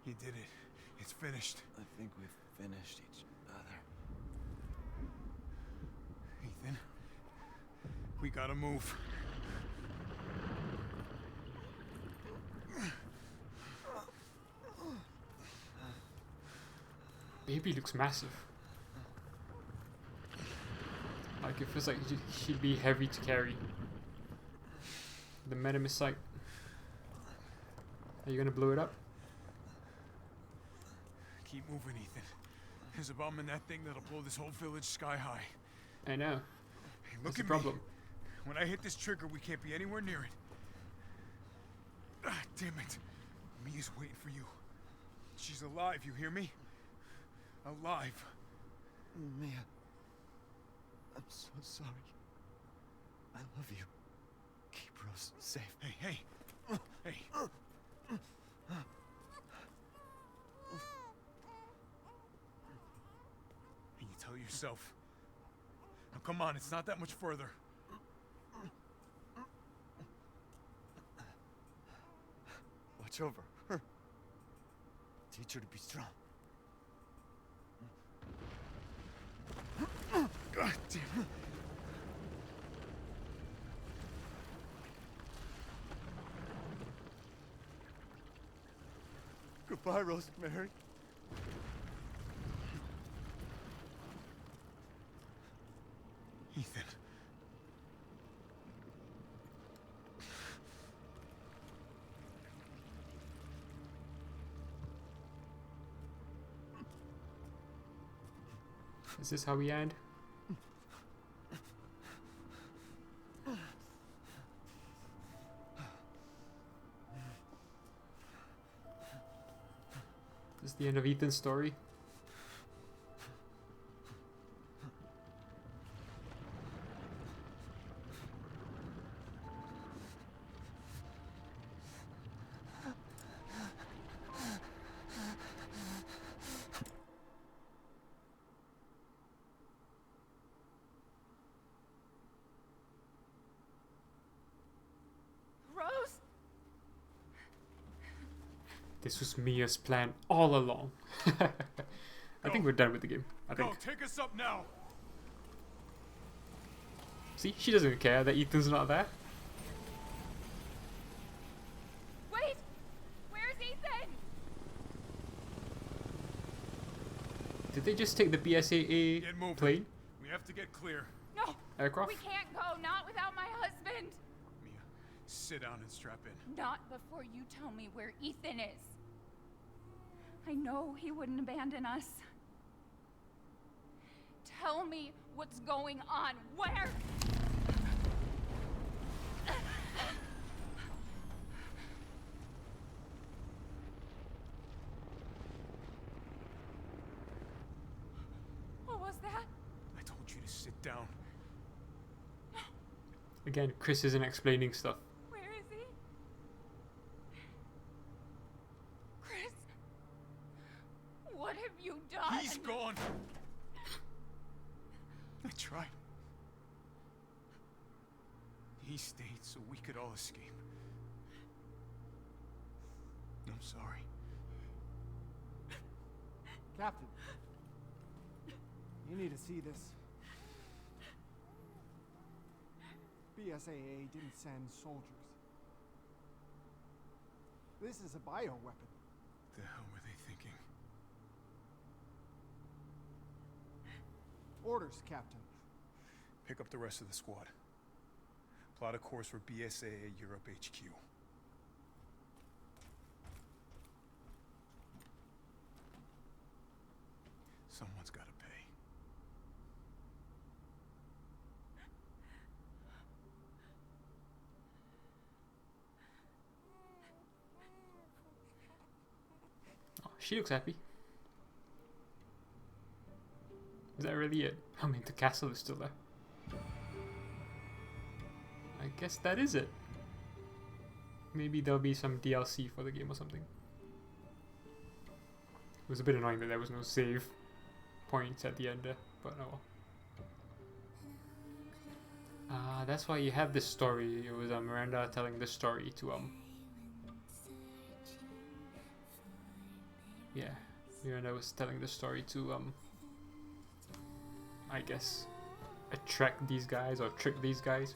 You did it. It's finished. I think we've finished each other. Ethan. We gotta move. Baby looks massive. Like it feels like she'd be heavy to carry. The Metamis site. Are you gonna blow it up? Keep moving, Ethan. There's a bomb in that thing that'll blow this whole village sky high. I know. Hey, look What's at the problem? me. When I hit this trigger, we can't be anywhere near it. Ah, damn it. Mia's waiting for you. She's alive, you hear me? Alive. Mia. I'm so sorry. I love you. Keep Rose safe. Hey, hey. Hey. And you tell yourself. Now come on, it's not that much further. Watch over her. Teach her to be strong. God damn it. Goodbye, Rosemary. Ethan. Is this how we end? This is the end of Ethan's story. This was Mia's plan all along. I think we're done with the game. I think. Go, take us up now. See, she doesn't care that Ethan's not there. Wait! Where's Ethan? Did they just take the BSAA Get moving. plane? We have to get clear. No! Aircraft? We can't go, not without my husband! Mia, sit down and strap in. Not before you tell me where Ethan is. I know he wouldn't abandon us. Tell me what's going on. Where? What was that? I told you to sit down. Again, Chris isn't explaining stuff. Where is he? Chris? What have you done? He's gone. I tried. He stayed so we could all escape. I'm sorry. Captain, you need to see this. BSAA didn't send soldiers. This is a bioweapon. The hell were they thinking? Orders, Captain. Pick up the rest of the squad. Plot a course for BSAA Europe HQ. Someone's got to pay. Oh, she looks happy. Is that really it? I mean, the castle is still there. I guess that is it. Maybe there'll be some DLC for the game or something. It was a bit annoying that there was no save points at the end there, but oh well. That's why you have this story. It was Miranda telling this story to yeah, Miranda was telling the story to I guess attract these guys or trick these guys.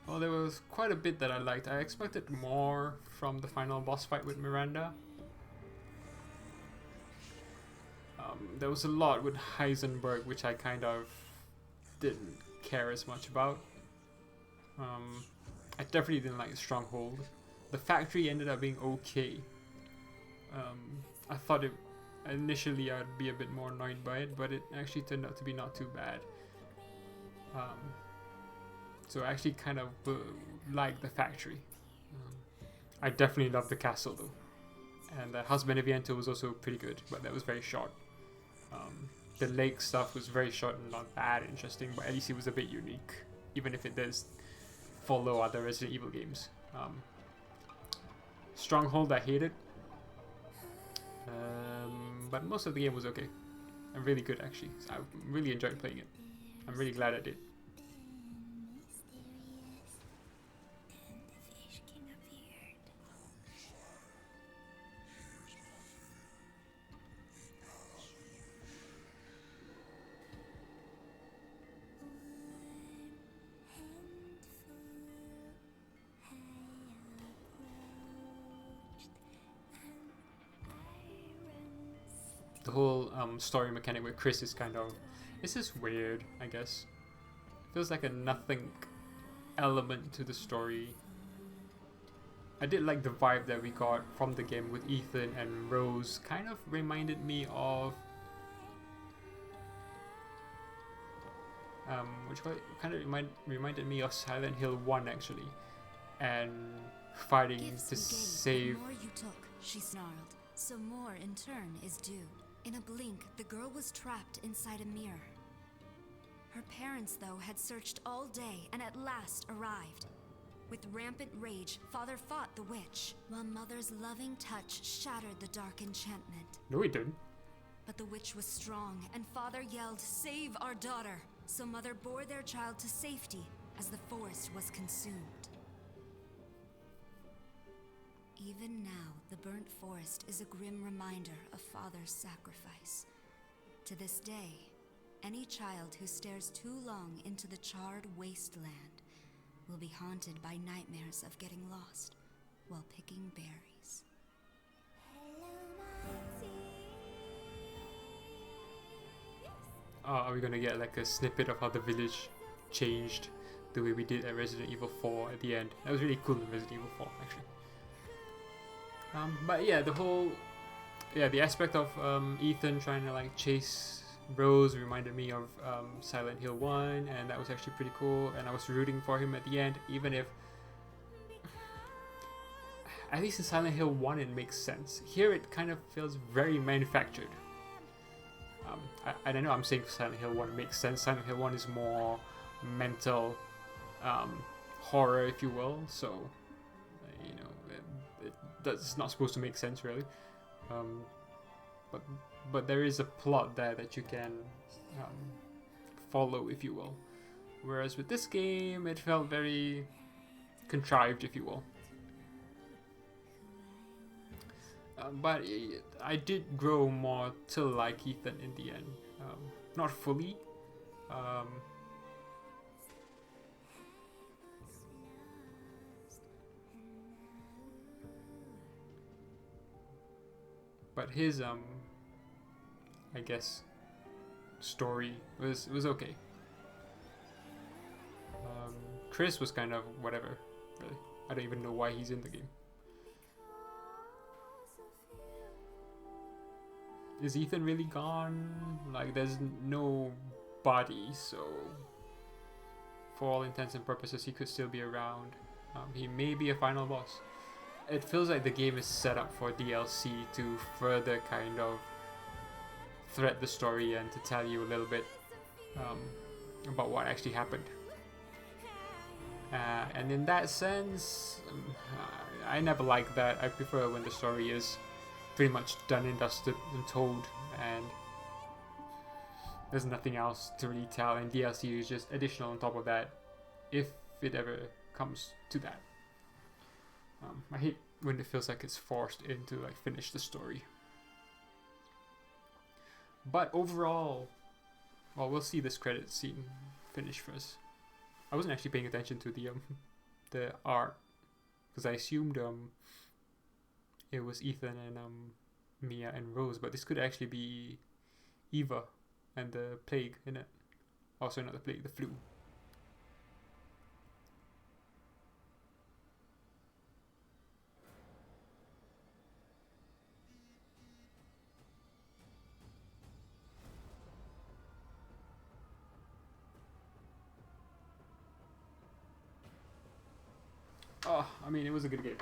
Well, there was quite a bit that I liked. I expected more from the final boss fight with Miranda. There was a lot with Heisenberg, which I kind of didn't care as much about. I definitely didn't like Stronghold. The factory ended up being okay. I thought initially I'd be a bit more annoyed by it, but it actually turned out to be not too bad. So I actually kind of like the factory. I definitely love the castle though. And the House Beneviento was also pretty good, but that was very short. The lake stuff was very short and not that interesting, but at least it was a bit unique, even if it does follow other Resident Evil games. Stronghold I hated, but most of the game was okay and really good actually. So I really enjoyed playing it. I'm really glad I did. The whole story mechanic with Chris is kind of, this is weird, I guess. Feels like a nothing element to the story. I did like the vibe that we got from the game with Ethan and Rose. Kind of reminded me of kind of reminded me of Silent Hill 1 actually, and fighting to save. The more you took, she snarled, so more in turn is due. In a blink, the girl was trapped inside a mirror. Her parents, though, had searched all day and at last arrived. With rampant rage, Father fought the witch, while Mother's loving touch shattered the dark enchantment. No, he didn't. But the witch was strong, and Father yelled, "Save our daughter!" So Mother bore their child to safety as the forest was consumed. Even now, the burnt forest is a grim reminder of Father's sacrifice. To this day, any child who stares too long into the charred wasteland will be haunted by nightmares of getting lost while picking berries. Are we gonna get like a snippet of how the village changed the way we did at Resident Evil 4 at the end? That was really cool in Resident Evil 4, actually. But yeah, the aspect of Ethan trying to like chase Rose reminded me of Silent Hill 1, and that was actually pretty cool, and I was rooting for him at the end, even if at least in Silent Hill 1 it makes sense. Here it kind of feels very manufactured. I don't know, I'm saying Silent Hill 1 makes sense. Silent Hill 1 is more mental horror, if you will, so you know, that's not supposed to make sense really. But there is a plot there that you can follow, if you will. Whereas with this game, it felt very contrived, if you will. But I did grow more to like Ethan in the end. Not fully. But his I guess story was okay. Chris was kind of whatever, really. I don't even know why he's in the game. Is Ethan really gone? Like, there's no body, so for all intents and purposes he could still be around. He may be a final boss. It feels like the game is set up for DLC to further kind of thread the story and to tell you a little bit about what actually happened. And in that sense, I never like that. I prefer when the story is pretty much done and dusted and told, and there's nothing else to really tell, and DLC is just additional on top of that, if it ever comes to that. I hate when it feels like it's forced in to like finish the story. But overall, well, we'll see this credit scene finish first. I wasn't actually paying attention to the art, because I assumed it was Ethan and Mia and Rose, but this could actually be Eva and the plague in it. Also, not the plague, the flu. Oh, I mean, it was a good game.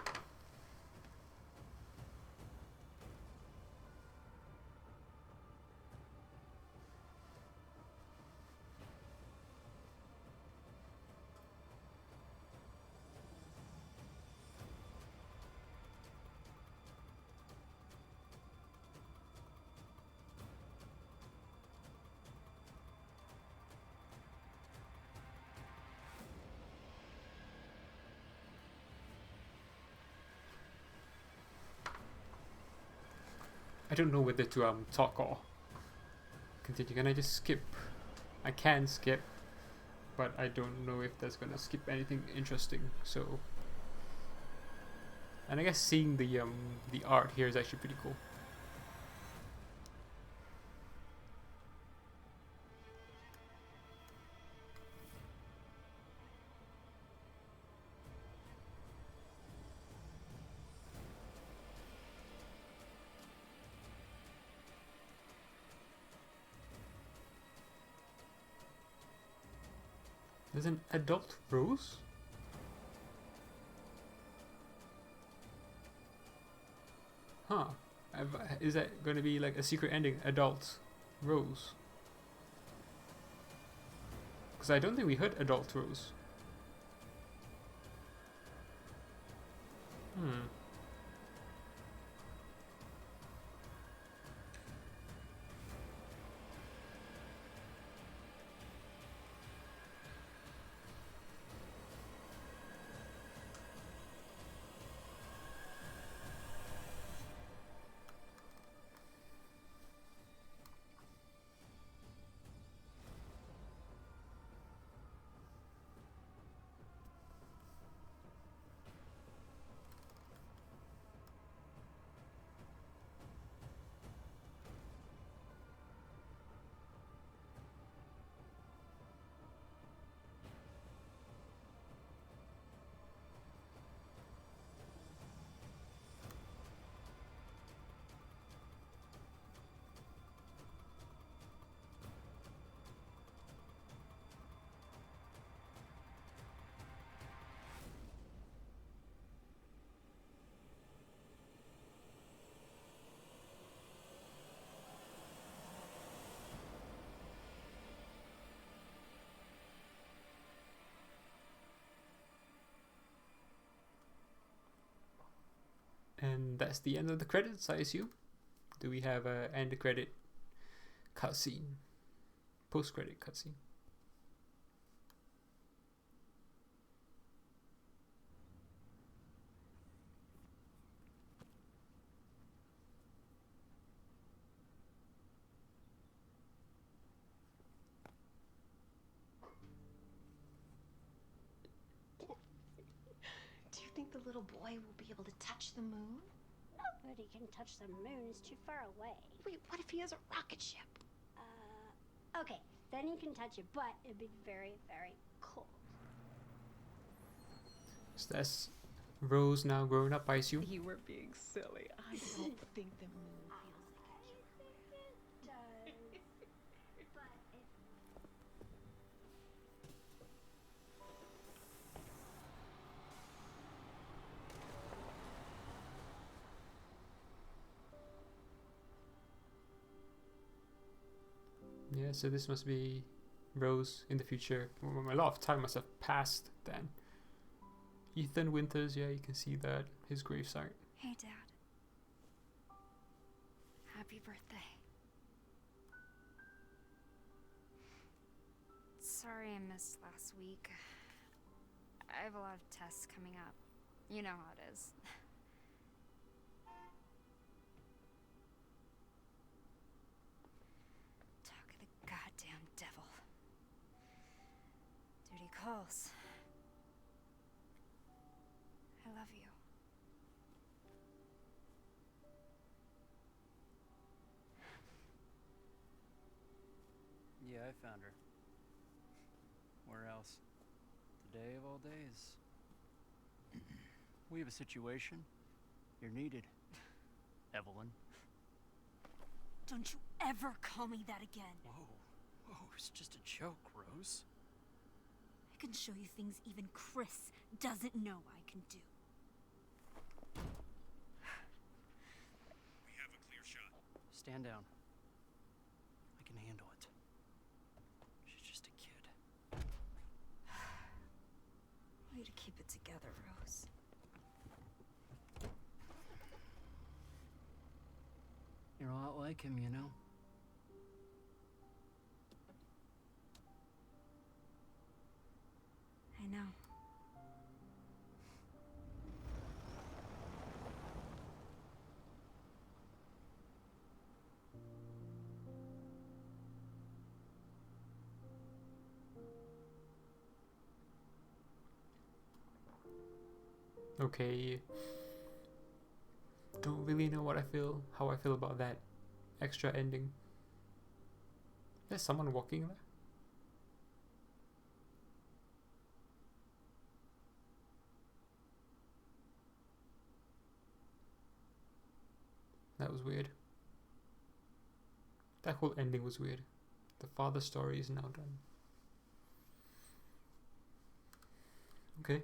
I don't know whether to talk or continue. Can I just skip? I can skip, but I don't know if that's gonna skip anything interesting. So, and I guess seeing the art here is actually pretty cool. There's an adult Rose? Huh. Is that going to be like a secret ending? Adult Rose? Because I don't think we heard adult Rose. And that's the end of the credits, I assume. Do we have a end credit cutscene? Post credit cutscene. Do you think the little boy will be able to touch the moon? Nobody can touch the moon. It's too far away. Wait, what if he has a rocket ship? Okay, then he can touch it, but it'd be very, very cold. So that's Rose now grown up, I assume. You were being silly. I don't think the moon Yeah, so this must be Rose in the future. A lot of time must have passed then. Ethan Winters, yeah, you can see that, his gravesite. Hey, Dad. Happy birthday. Sorry I missed last week. I have a lot of tests coming up. You know how it is. Talk of the goddamn devil. Duty calls. I love you. Yeah, I found her. Where else? Today of all days. We have a situation. You're needed, Evelyn. Don't you ever call me that again. Whoa, it's just a joke, Rose. I can show you things even Chris doesn't know I can do. We have a clear shot. Stand down. I can handle it. She's just a kid. Way to keep it together, Rose. You're a lot like him, you know? I know. Okay. Don't really know how I feel about that extra ending. There's someone walking there. That was weird. That whole ending was weird. The father story is now done. Okay.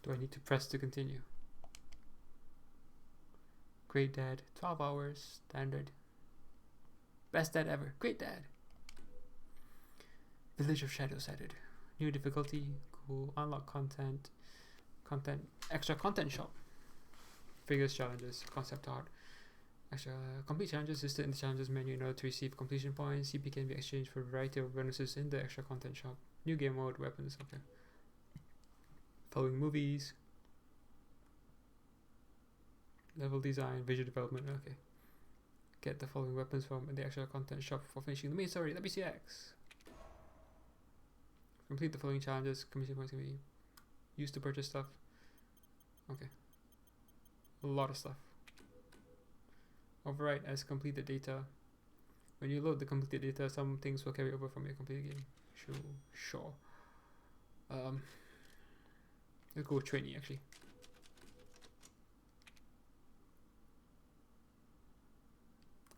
Do I need to press to continue? Great dad, 12 hours, standard. Best dad ever, great dad. Village of Shadows added. New difficulty, cool, unlock content, extra content shop. Figures challenges, concept art. Extra complete challenges listed in the challenges menu in order to receive completion points. CP can be exchanged for a variety of bonuses in the extra content shop. New game mode, weapons, okay. Following movies. Level design, visual development, okay. Get the following weapons from the extra content shop for finishing the main story, WCX. Complete the following challenges, commission points can be used to purchase stuff. Okay. A lot of stuff. Overwrite as completed data. When you load the completed data, some things will carry over from your completed game. Sure. Let's go with training actually.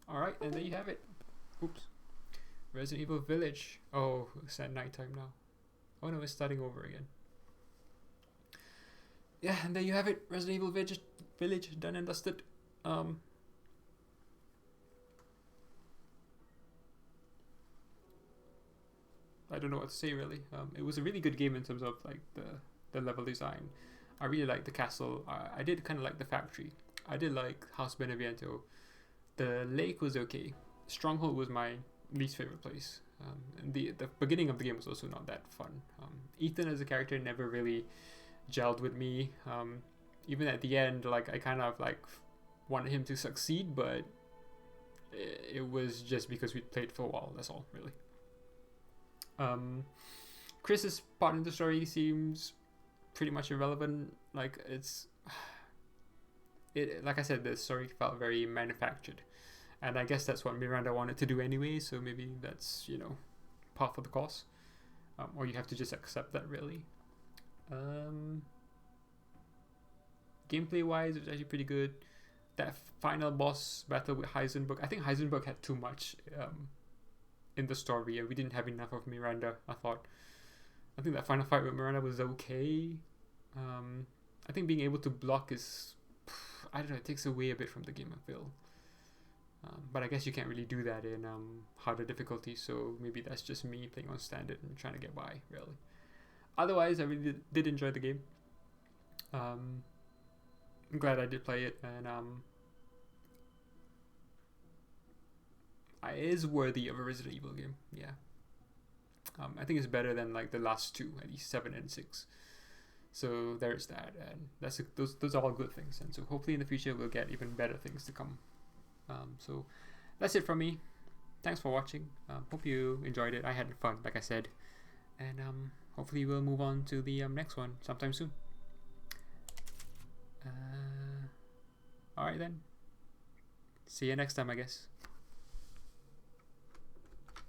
Alright, and there you have it. Oops. Resident Evil Village. Oh, it's at nighttime now. Oh no, it's starting over again. Yeah, and there you have it. Resident Evil Village done and dusted. I don't know what to say really. It was a really good game in terms of like the level design. I really liked the castle. I did kind of like the factory. I did like House Beneviento. The lake was okay. Stronghold was my least favorite place. And the beginning of the game was also not that fun. Ethan as a character never really gelled with me. Even at the end, like I kind of like wanted him to succeed, but it was just because we played for a while. That's all, really. Chris's part in the story seems pretty much irrelevant. Like like I said, the story felt very manufactured, and I guess that's what Miranda wanted to do anyway. So maybe that's, you know, part of the course, or you have to just accept that, really. Gameplay wise, it was actually pretty good. That final boss battle with Heisenberg, I think Heisenberg had too much in the story, and we didn't have enough of Miranda. I think that final fight with Miranda was okay. I think being able to block is, I don't know, it takes away a bit from the game, I feel. But I guess you can't really do that in harder difficulty, so maybe that's just me playing on standard and trying to get by, really. Otherwise, I really did enjoy the game. I'm glad I did play it, and it is worthy of a Resident Evil game, yeah. I think it's better than like the last two, at least 7 and 6. So there's that, and those are all good things, and so hopefully in the future we'll get even better things to come. So that's it from me. Thanks for watching. Hope you enjoyed it. I had fun, like I said, and hopefully we'll move on to the next one sometime soon. Alright then. See you next time, I guess.